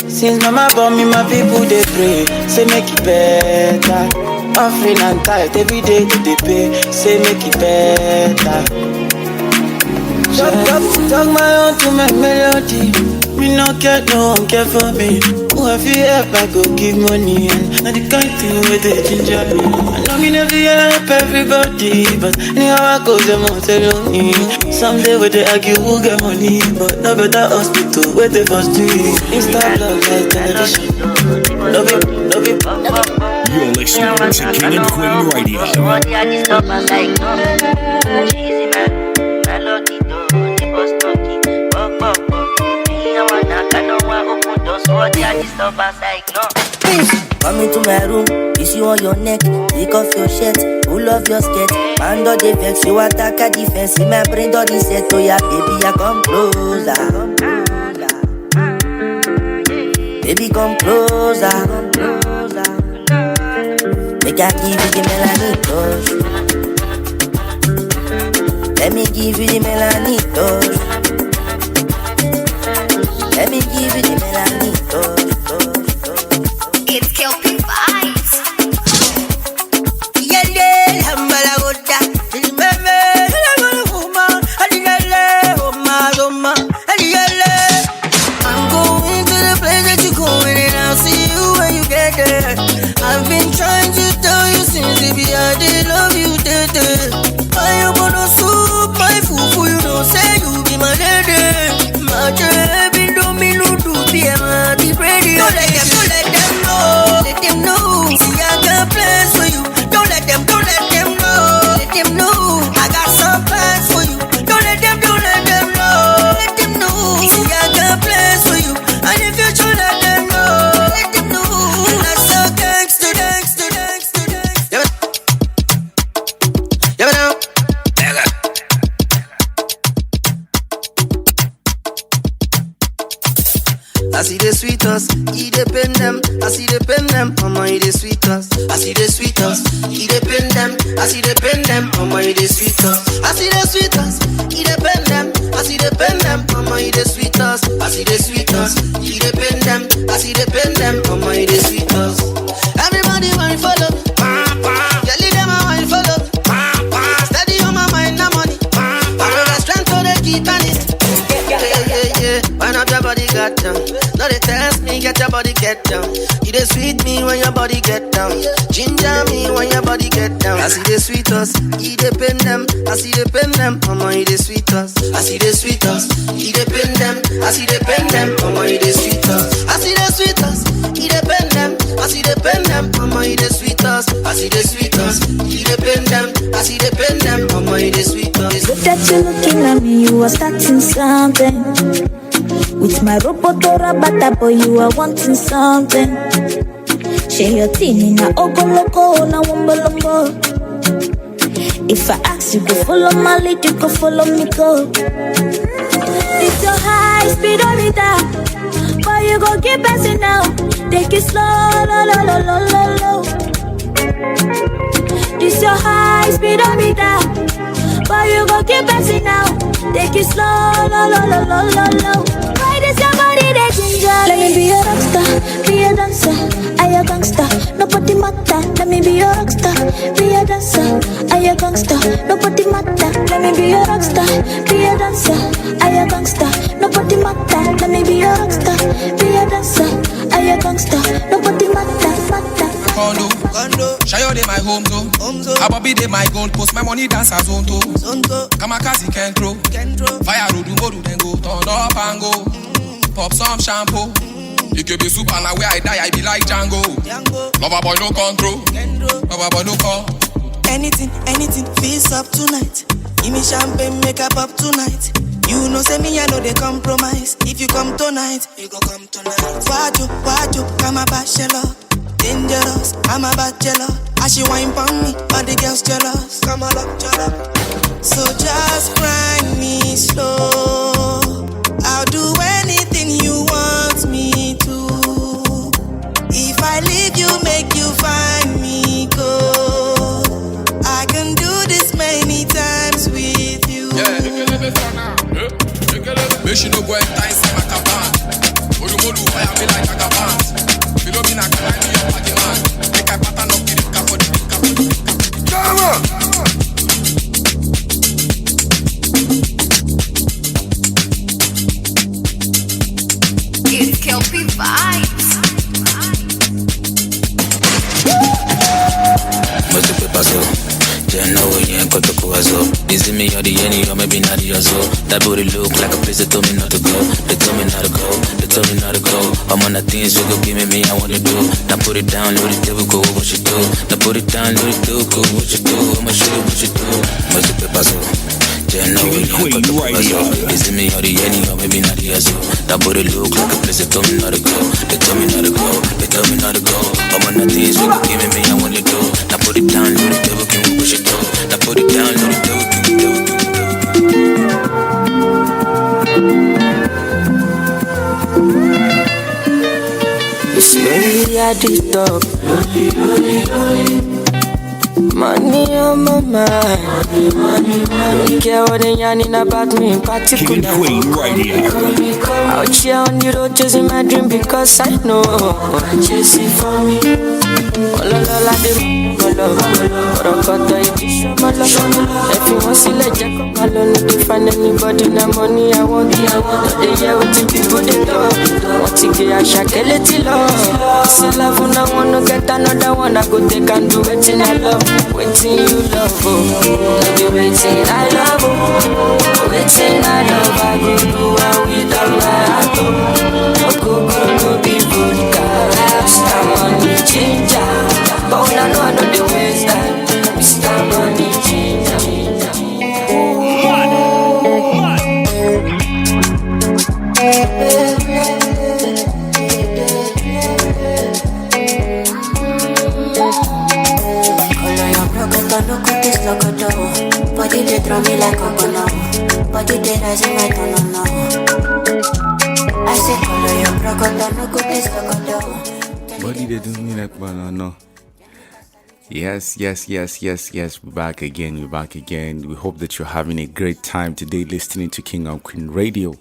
Since mama born me, my people they pray, say make it better. Offering and tithe every day they pay, say make it better. Shut up, talk my own to my melody. Me no care, no one care for me. Who have you help, I go give money. And not the kind thing where they ginger me. I know me never help everybody, but anyhow I go, them on tell me. Someday where they argue who get money, but no better hospital where they first do it. Insta blog like television. Love it. You're listening to King and Queen Radio. Come into my room, kiss you on your neck, take off your shirt, pull off your skirt. Man do the vex, you attack a defense. In my brain do the set, oh yeah, baby, I come closer. Baby, come closer. Make I give you the melanie touch. Let me give you the melanie touch. Let me give you the melanie touch. It's Kelpie Vibes. I'm going to the place that you're going, and I'll see you when you get there. I've been trying to tell you since the beginning, I did love you, I am gonna soup my fufu, you don't say you be my lady. My baby, don't me no do be a deep radio. Don't let them know. Let them know. See, I got plans for you. Don't let them know. Let them know. I got some plans for you. Don't let them know. Let them know. See, I got plans for you. And if you should let them know. Let them know. And that's so gangster. Yeah, now. I see the sweet us, he depend them. I see the pen them, mama, he the sweet us. I see the sweet us, he depend them. I see the pen them, mama, he the sweet us. I see the sweet us, he depend them. I see the pen them, mama, he the sweet us. I see the sweet us, he depend them. I see the pen them, mama, he the sweet us. Everybody want to follow, tell them I want to follow. Steady on my mind, no money. I know the strength so they keep on it. Yeah. Wind up your body, got down. No, they test me, get your body, get down. You they sweet me when your body get down. Ginger me when your body get down. I see the sweet us, he depend them. I see the pen them, mama, he the sweet us. I see the sweet us, he depend them. I see the pen them, mama, he the sweet us. I see the sweet us, he depend them. I see the pen them, mama, he the sweet us. I see the sweet us, he depend them. I see the pen them, mama, he the sweet us. Look that you looking at me, you are starting something. With my robotora bata boy, you are wanting something. Share your teen in a ogoloko na wombolombo. If I ask you to follow my lead, you can follow me go. It's your high speed on it. But you go keep passing now. Take it slow, low, low, low, low, low, low. This your high speed on me down. But you go keep passing now. Take it slow, low, low, low, low, low, low. Why does your body that ginger? Let me be a rockstar, be a dancer, I a gangster. Nobody matter. Let me be a rockstar, be a dancer, I a gangster. Nobody matter. Let me be a rockstar, be a dancer, I a gangster. Nobody matter. Let me be a rockstar, be a dancer, I a gangster. Nobody matter, matter. Condo, Shayo de my home zone. Ababi de my gold post, my money dance as on to. Kamakazi can throw. Fire road, modu then go turn up and go. Pop some shampoo. You can be super now where I die, I be like Django. Lover boy no control. Lover boy no call. Anything, feels up tonight. Give me champagne, make up tonight. You know, say me, I know they compromise. If you come tonight, you go come tonight. Waju, I'm a bachelor. Dangerous, I'm a bachelor. As she wine pon me, all the girls jealous. Come on up. So just grind me slow. I'll do anything you want me to. If I leave you, make you find me go. I can do this many times with you. Yeah, make she no go and tie some akaban. Modu fire me like akaban. Below me na carry me up like a man. Make I pattern up with the cap for the come on. It's Kelpie Vibes. Much paper so. Just know we ain't got to go as well. This is me or the any or maybe not the as well. That booty look like a place that told me not to go. They told me not to go. They told me not to go. I'm on the things you go give me, I want to do. Now put it down, load it, devil go, what you do? Now put it down, load it, do, go, what you do? I'ma show you what you do. Much paper so. Just know we ain't got to go as well. This is me or the any or maybe not the as well. That booty look like a place that told me not to go. They told me not to go. They told me not to go. I'm on the things you go give me, I want to do. Now put it down, load it, devil go, what you do? Now put it down, load it, devil go, devil go. Slowly at the top. Money on my mind. Don't care what they yarning about me in particular. Out here on the road chasing my dream because I know chasing for me. All la if you want to let Jack come alone, if you find anybody na money I want. They hear what people they talk. Want to get a shakeleti love. See love when I wanna get another one, I go take and do it in I love. Waiting you love, maybe waiting I love, waiting I love. I go do it without my heart. I go be vodka, Mr. Money Changer. But when I know the ways that Mr. Money Changer. Body they throw me like a banana. Body they rise in my tone now. I say color your crocodile, no good this crocodile. Body they do me like banana. Yes. We're back again. We hope that you're having a great time today listening to King and Queen Radio.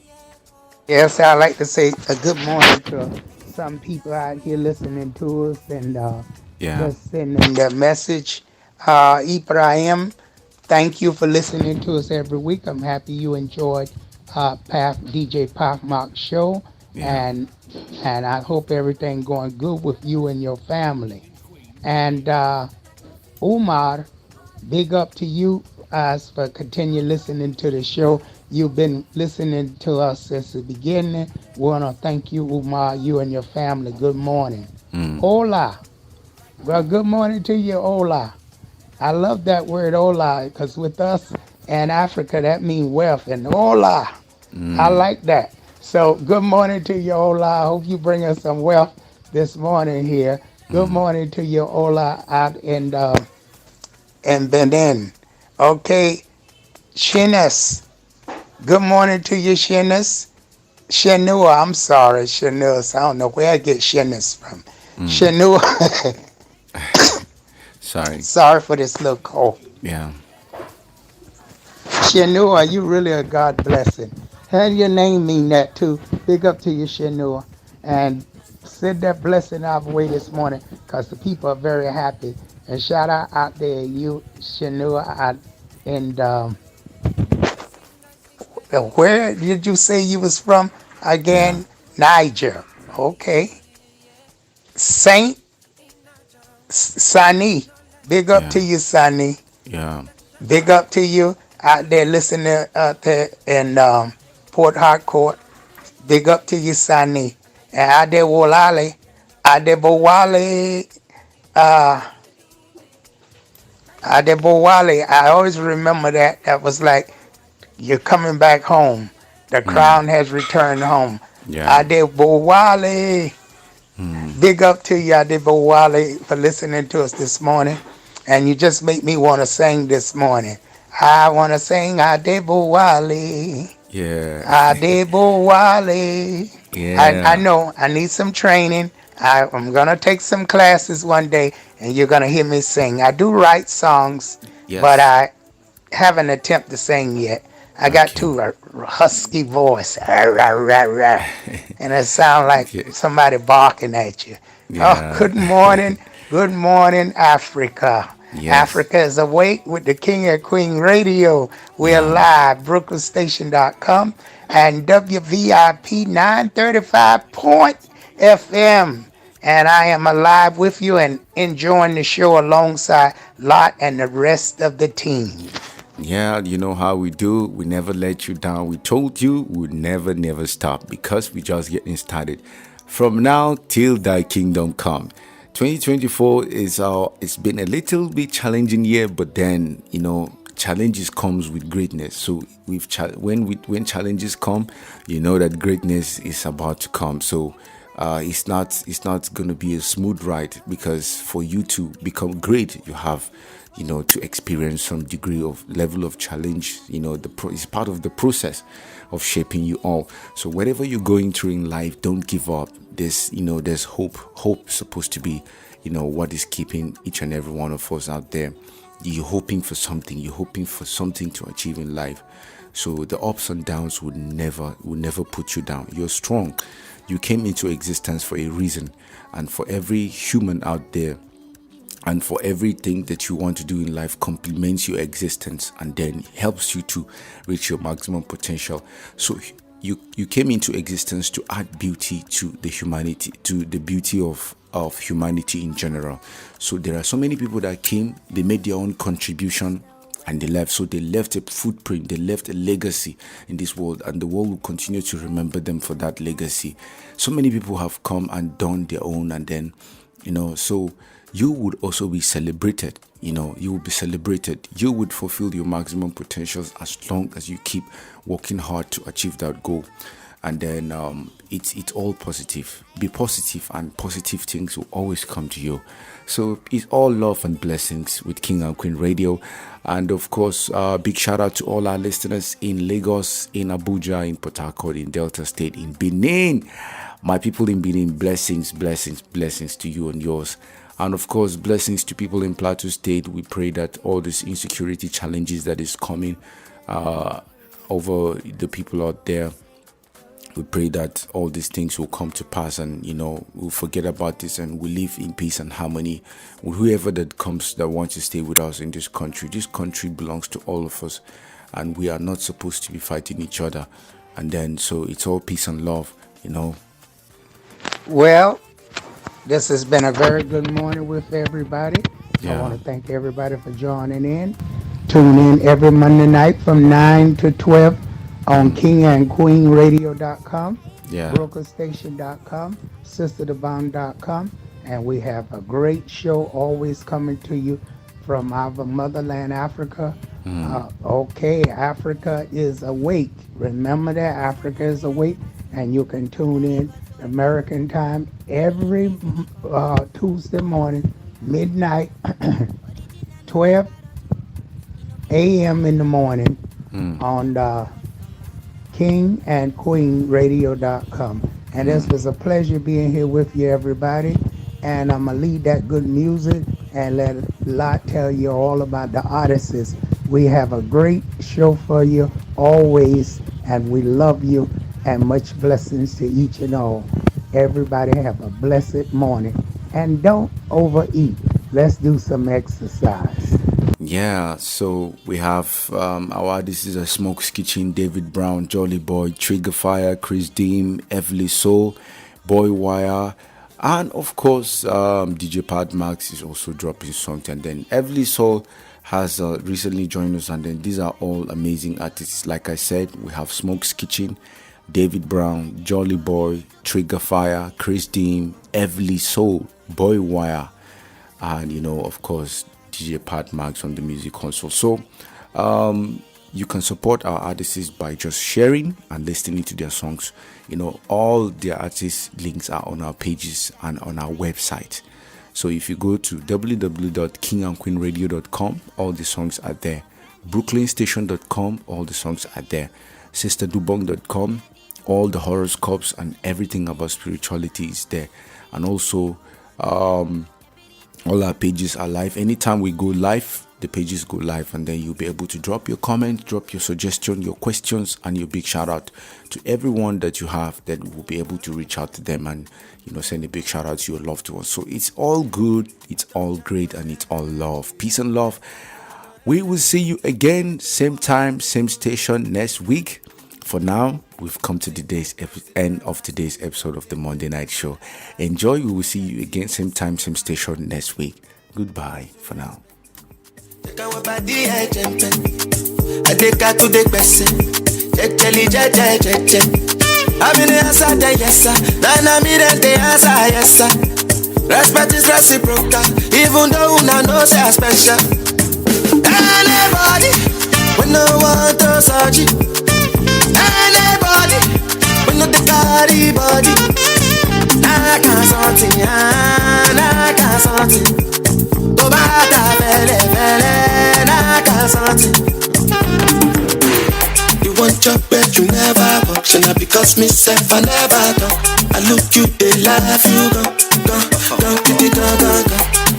Yes, I'd like to say a good morning to some people out here listening to us and just sending their message. Ibrahim, thank you for listening to us every week. I'm happy you enjoyed DJ Pac Mark's show, and I hope everything going good with you and your family. And Umar, big up to you for continue listening to the show. You've been listening to us since the beginning. We want to thank you, Umar, you and your family. Good morning. Hola. Well, good morning to you, hola. I love that word hola because with us in Africa, that means wealth. And hola, I like that. So good morning to you, hola. I hope you bring us some wealth this morning here. Good morning to you, hola, out in Benin. Okay, Shinas. Good morning to you, Shinas. Shenua, I'm sorry, Shenua. So I don't know where I get Shenus from. Shenua, Sorry. sorry for this little cold. Yeah. Shenua, you really a God blessing. Had your name mean that too. Big up to you, Shenua. And send that blessing our way this morning because the people are very happy. And shout out there, you, Shenua, out in where did you say you was from Yeah. again? Niger. Okay. Saint Sani. Big up Yeah. to you, Sani. Yeah. Big up to you out there listening out there in Port Harcourt. Big up to you, Sani. And Adewale, Adebowale, uh, Adebowale. I always remember that. That was like, you're coming back home. The crown has returned home. Yeah. Adebowale. Big up to you, Adebowale, for listening to us this morning. And you just make me want to sing this morning. I want to sing Adebowale. Yeah. Adebowale. I Yeah. know I need some training. I'm going to take some classes one day and you're going to hear me sing. I do write songs, but Yes. I haven't attempted to sing yet. I got Okay. too husky voice. And it sounds like Okay. somebody barking at you. Oh, Yeah. good morning. Good morning, Africa. Yes. Africa is awake with the King and Queen Radio. We're Yeah. live, brooklynstation.com and WVIP 935.FM. And I am alive with you and enjoying the show alongside Lot and the rest of the team. Yeah, you know how we do. We never let you down. We told you we would never stop because we just getting started. From now till thy kingdom come. 2024 is it's been a little bit challenging year, but then challenges comes with greatness. So when challenges come, you know that greatness is about to come. So it's not going to be a smooth ride because for you to become great, you have to experience some degree of level of challenge. It's part of the process of shaping you all. So whatever you're going through in life, don't give up. There's hope supposed to be what is keeping each and every one of us out there. You're hoping for something to achieve in life. So the ups and downs would never put you down. You're strong. You came into existence for a reason. And for every human out there, and for everything that you want to do in life, complements your existence and then helps you to reach your maximum potential. So you came into existence to add beauty to the beauty of humanity in general. So there are so many people that came, they made their own contribution and they left. So they left a footprint, they left a legacy in this world, and the world will continue to remember them for that legacy. So many people have come and done their own, and then so you would also be celebrated. You will be celebrated. You would fulfill your maximum potentials as long as you keep working hard to achieve that goal. And then it's all positive. Be positive, and positive things will always come to you. So it's all love and blessings with King and Queen Radio. And of course, big shout out to all our listeners in Lagos, in Abuja, in Port Harcourt, in Delta State, in Benin. My people in Benin, blessings to you and yours. And of course, blessings to people in Plateau State. We pray that all these insecurity challenges that is coming over the people out there, we pray that all these things will come to pass, and we'll forget about this and we'll live in peace and harmony with whoever that comes that wants to stay with us in this country. This country belongs to all of us, and we are not supposed to be fighting each other. And then so it's all peace and love. Well, this has been a very good morning with everybody. I Yeah. want to thank everybody for joining in. Tune in every Monday night from 9 to 12 on kingandqueenradio.com, Yeah. brokerstation.com, sisterdebond.com, and we have a great show always coming to you from our motherland, Africa. Okay, Africa is awake. Remember that Africa is awake, and you can tune in American time every Tuesday morning, midnight, 12 a.m. in the morning on kingandqueenradio.com. And this was a pleasure being here with you, everybody. And I'm going to lead that good music and let Lot tell you all about the artists. We have a great show for you always, and we love you, and much blessings to each and all. Everybody have a blessed morning. And don't overeat. Let's do some exercise. Yeah, so we have our this is a Smoke's Kitchen, David Brown, Jolly Boy, Trigger Fire, Chris Deem, Everly Soul, Boy Wire, and of course DJ Pat Max is also dropping songs. And then Everly Soul has recently joined us, and then these are all amazing artists. Like I said, we have Smoke's Kitchen, David Brown, Jolly Boy, Trigger Fire, Chris Deem, Everly Soul, Boy Wire, and of course DJ Pat Max on the music console. So you can support our artists by just sharing and listening to their songs. All their artists links are on our pages and on our website. So if you go to www.kingandqueenradio.com, all the songs are there. brooklynstation.com, all the songs are there. sisterdubong.com, all the horoscopes and everything about spirituality is there. And also all our pages are live. Anytime we go live, the pages go live, and then you'll be able to drop your comment, drop your suggestion, your questions, and your big shout out to everyone that you have, that will be able to reach out to them and send a big shout out to your loved ones. So it's all good, it's all great, and it's all love. Peace and love. We will see you again, same time, same station next week. For now, we've come to the end of today's episode of the Monday Night Show. Enjoy. We will see you again, same time, same station next week. Goodbye for now. Respect is reciprocal, even though una know say I special. Anybody, when no one to search it. Anybody, when no the carry body. I can't something, I can't something. Go back to bele, I can't something. You want your bed, you never walk. Should not because myself, I never talk. I look you, they laugh, you go.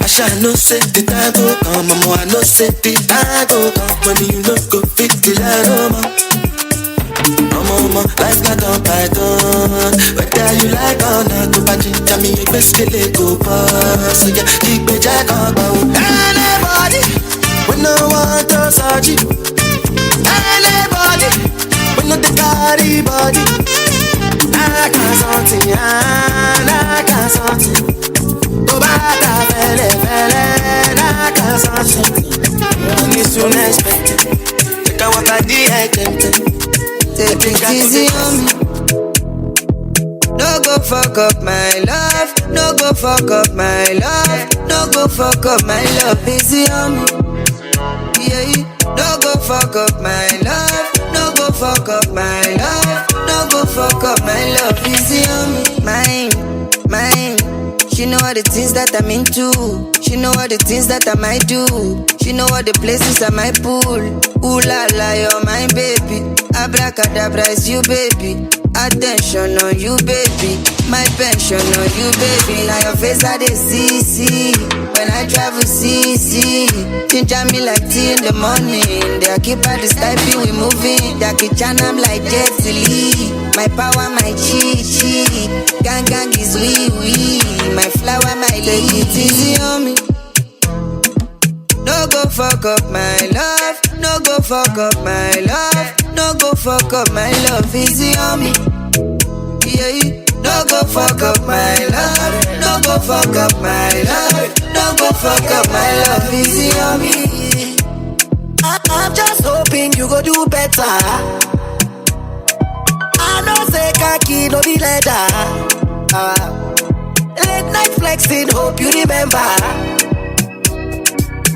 I shall no say the time go come, mama. I no say the time go come. When you no go fit the line, mama, life got on python. Whether you like or not, go back and me a best go pass. So yeah, keep me jack on bow. Anybody, when no one to search it. Anybody, when no the carry body. I can't something, I can't something. Go back to bele, I can't something. Only soon expected. Take a walk at the attempted. Take it easy on me. No go fuck up my love. No go fuck up my love. No go fuck up my love. Easy on me. Yeah. No go fuck up my love. No go fuck up my love. No go fuck up my love. Easy on me. Mine. She know all the things that I'm into. She know all the things that I might do. She know all the places I might pull. Ooh la la, you're my baby. Abracadabra is you, baby. Attention on you, baby. My pension on you, baby. Now your face I dey see. When I travel, see. Ginger me like tea in the morning. They keep at the style, we moving. They kitchen, I'm like Jet Li. My power, my chi. Gang is wee. My flower, my lady. Take it easy on me. No go fuck up my love. No go fuck up my love. No go fuck up my love. Easy on me. Yeah. No go fuck up my love. No go fuck up my love. No go fuck up my love. Easy on me. I'm just hoping you go do better. I know say khaki no be leather. Late night flexing, hope you remember.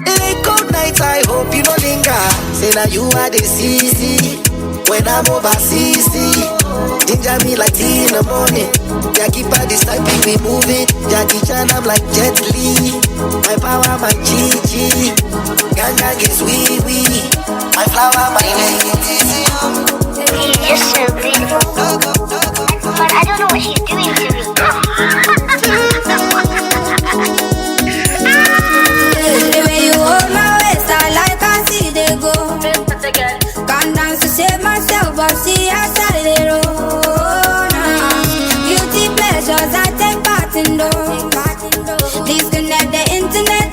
Late cold nights, I hope you no linger. Say now you are the CC. When I'm overseas, ginger me like tea in the morning. Jackie by this time, we moving. Jackie Chan, I'm like Jet Li. My power, my chi. Gang is wee. My flower, my lady. She's just so beautiful. But I don't know what she's doing to me. The way you hold my waist, I like I see they go. Can't dance to save myself, but see I started it all. Guilty pleasures, I take part in those. Disconnect the internet,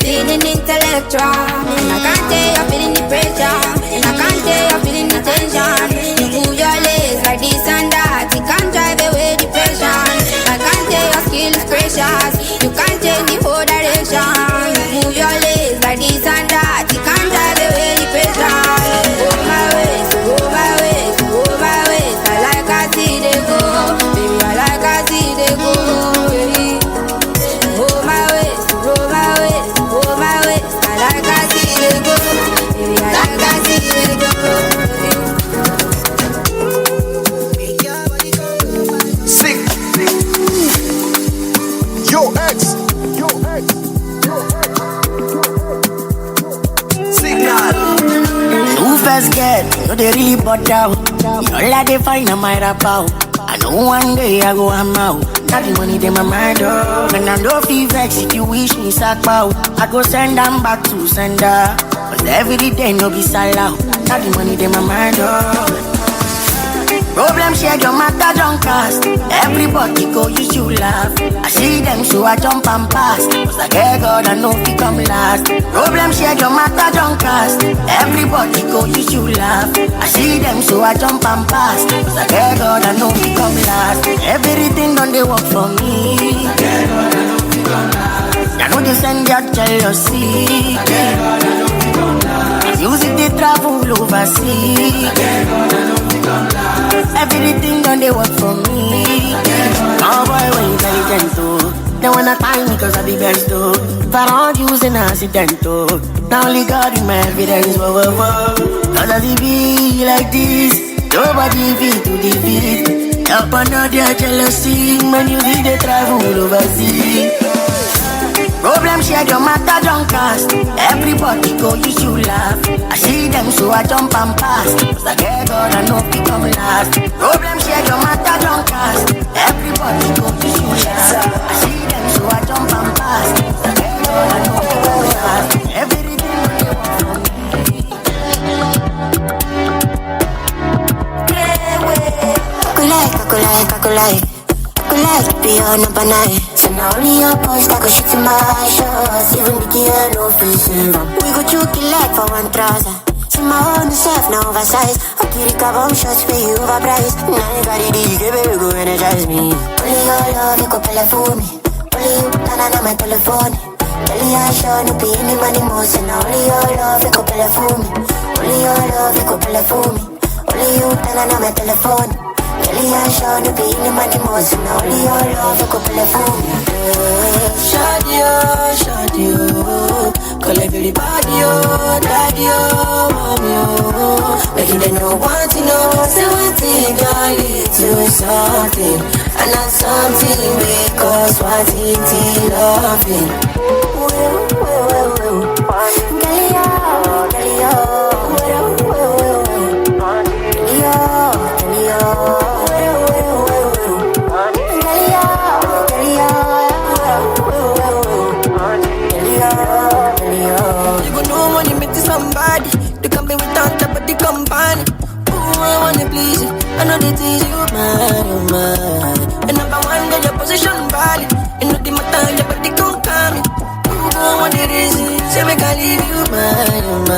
feeling intellectual. And I can't tell you're feeling the pressure. And I can't tell you're feeling the tension. You move your legs like this and that. You can't drive away depression. I can't tell your skill is precious. You can't change the whole direction. You move your legs like this and that. You can't drive away depression. Go my ways, go my ways, go my ways. I like I see they go. Baby, I like I see they go. Baby. Go my ways, go my ways, go my ways. I like I see they go. Baby, I like I see they go. Sick. Yo, X. Signal. Who first get? No, they really bought out. All I they find a my rap out. I know one day I go I'm out. Not the money in my mind, oh. And I know feel vex if you wish me sack out. I go send them back to sender. But every day no be sell out. Not the money in my mind, oh. Problem share your matter don't cast. Everybody go use you laugh. I see them so I jump and pass. Cause I get God I know he come last. Problem share your matter don't cast. Everybody go use you laugh. I see them so I jump and pass. Cause I get God I know he come last. Everything done they work for me. I get God I know he come last. I know they send their jealousy. I get God I know he come last. Music they travel overseas. I get God I know he come last. Everything done they work for me. Oh boy, when you intelligent too. They wanna find me cause I be best too. If I don't use an accident too. Now only God in my evidence, whoa, whoa, whoa. Cause as it be like this, nobody beat to defeat. Help another jealousy, man you see they travel overseas. Problem share your matter don't cast. Everybody go use you laugh. I see them so I jump and pass. Cause I get God I know he come last. Problem share your matter don't cast. Everybody go use you laugh. I see them so I jump and pass. Cause I get God I know he come last. Everything they want from me. Like beyond a banana. So now only your push that go shit in my shoes. Even the gear no fishing. We go choke it like for one trouser. See my own self now oversized. I keep the cover shots for you overpriced. Now you got it, baby, go energize me. Only your love, you go play for me. Only you, na my telephone. Only I show no be any money more. So now only your love, you go play for me. Only your love, you go play for me. Only you, na my telephone. Only I show no be any money more. So now only your love, you go play for me. Shawty, call everybody, daddy, mommy, making them know what to know. Say one thing, I lead to something, and not something because one thing loving. Somebody, they come be without top of the company. Ooh, I wanna please you. I know they tease you, man. And number one, get your position body. You know the matter, your body gon' come in. Ooh, I want it easy. Say me can leave you, man.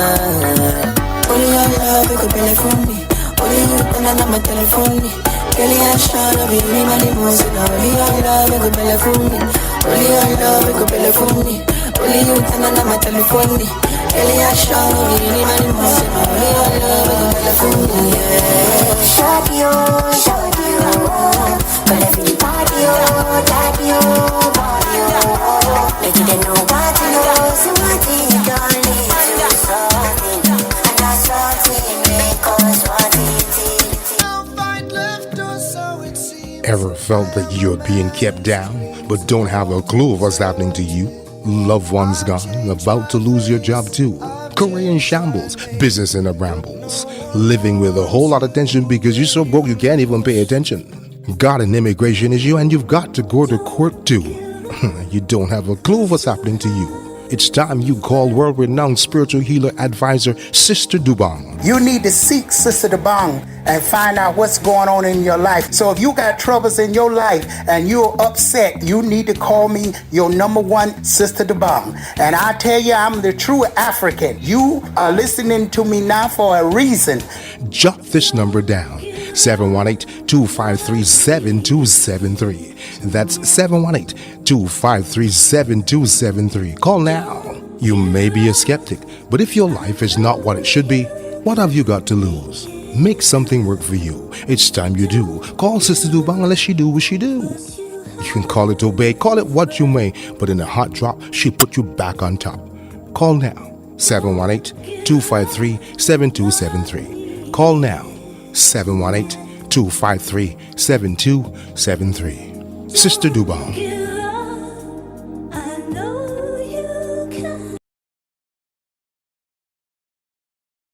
Only your love, you could be like for me. Only you, and I'm my telephone. Girl, I'm sure I'll be in my limousine. Only your love, you could be like for me. Only your love, you could be like for me. Only you, and I'm my telephone. Really, I show you really my emotion. Only your love is gonna fool me. Shut you, but everybody, daddy, body, make it know what to know. So what you don't need to something, and that's something because what it. Ever felt that you're being kept down, but don't have a clue of what's happening to you? Loved ones gone, about to lose your job too. career in shambles, business in a brambles, living with a whole lot of tension because you're so broke you can't even pay attention. Got an immigration issue and you've got to go to court too. You don't have a clue what's happening to you. It's time you call world-renowned spiritual healer advisor Sister Dobong. You need to seek Sister Dobong and find out what's going on in your life. So if you got troubles in your life and you're upset, you need to call me your number one Sister Dobong. And I tell you, I'm the true African. You are listening to me now for a reason. Jot this number down. 718-253-7273. That's 718-253-7273. Call now. You may be a skeptic, but if your life is not what it should be, what have you got to lose? Make something work for you. It's time you do. Call Sister Dobong and let she do what she do. You can call it obey, call it what you may, but in a hot drop, she put you back on top. Call now. 718-253-7273. Call now. 718-253-7273. Sister Dobong.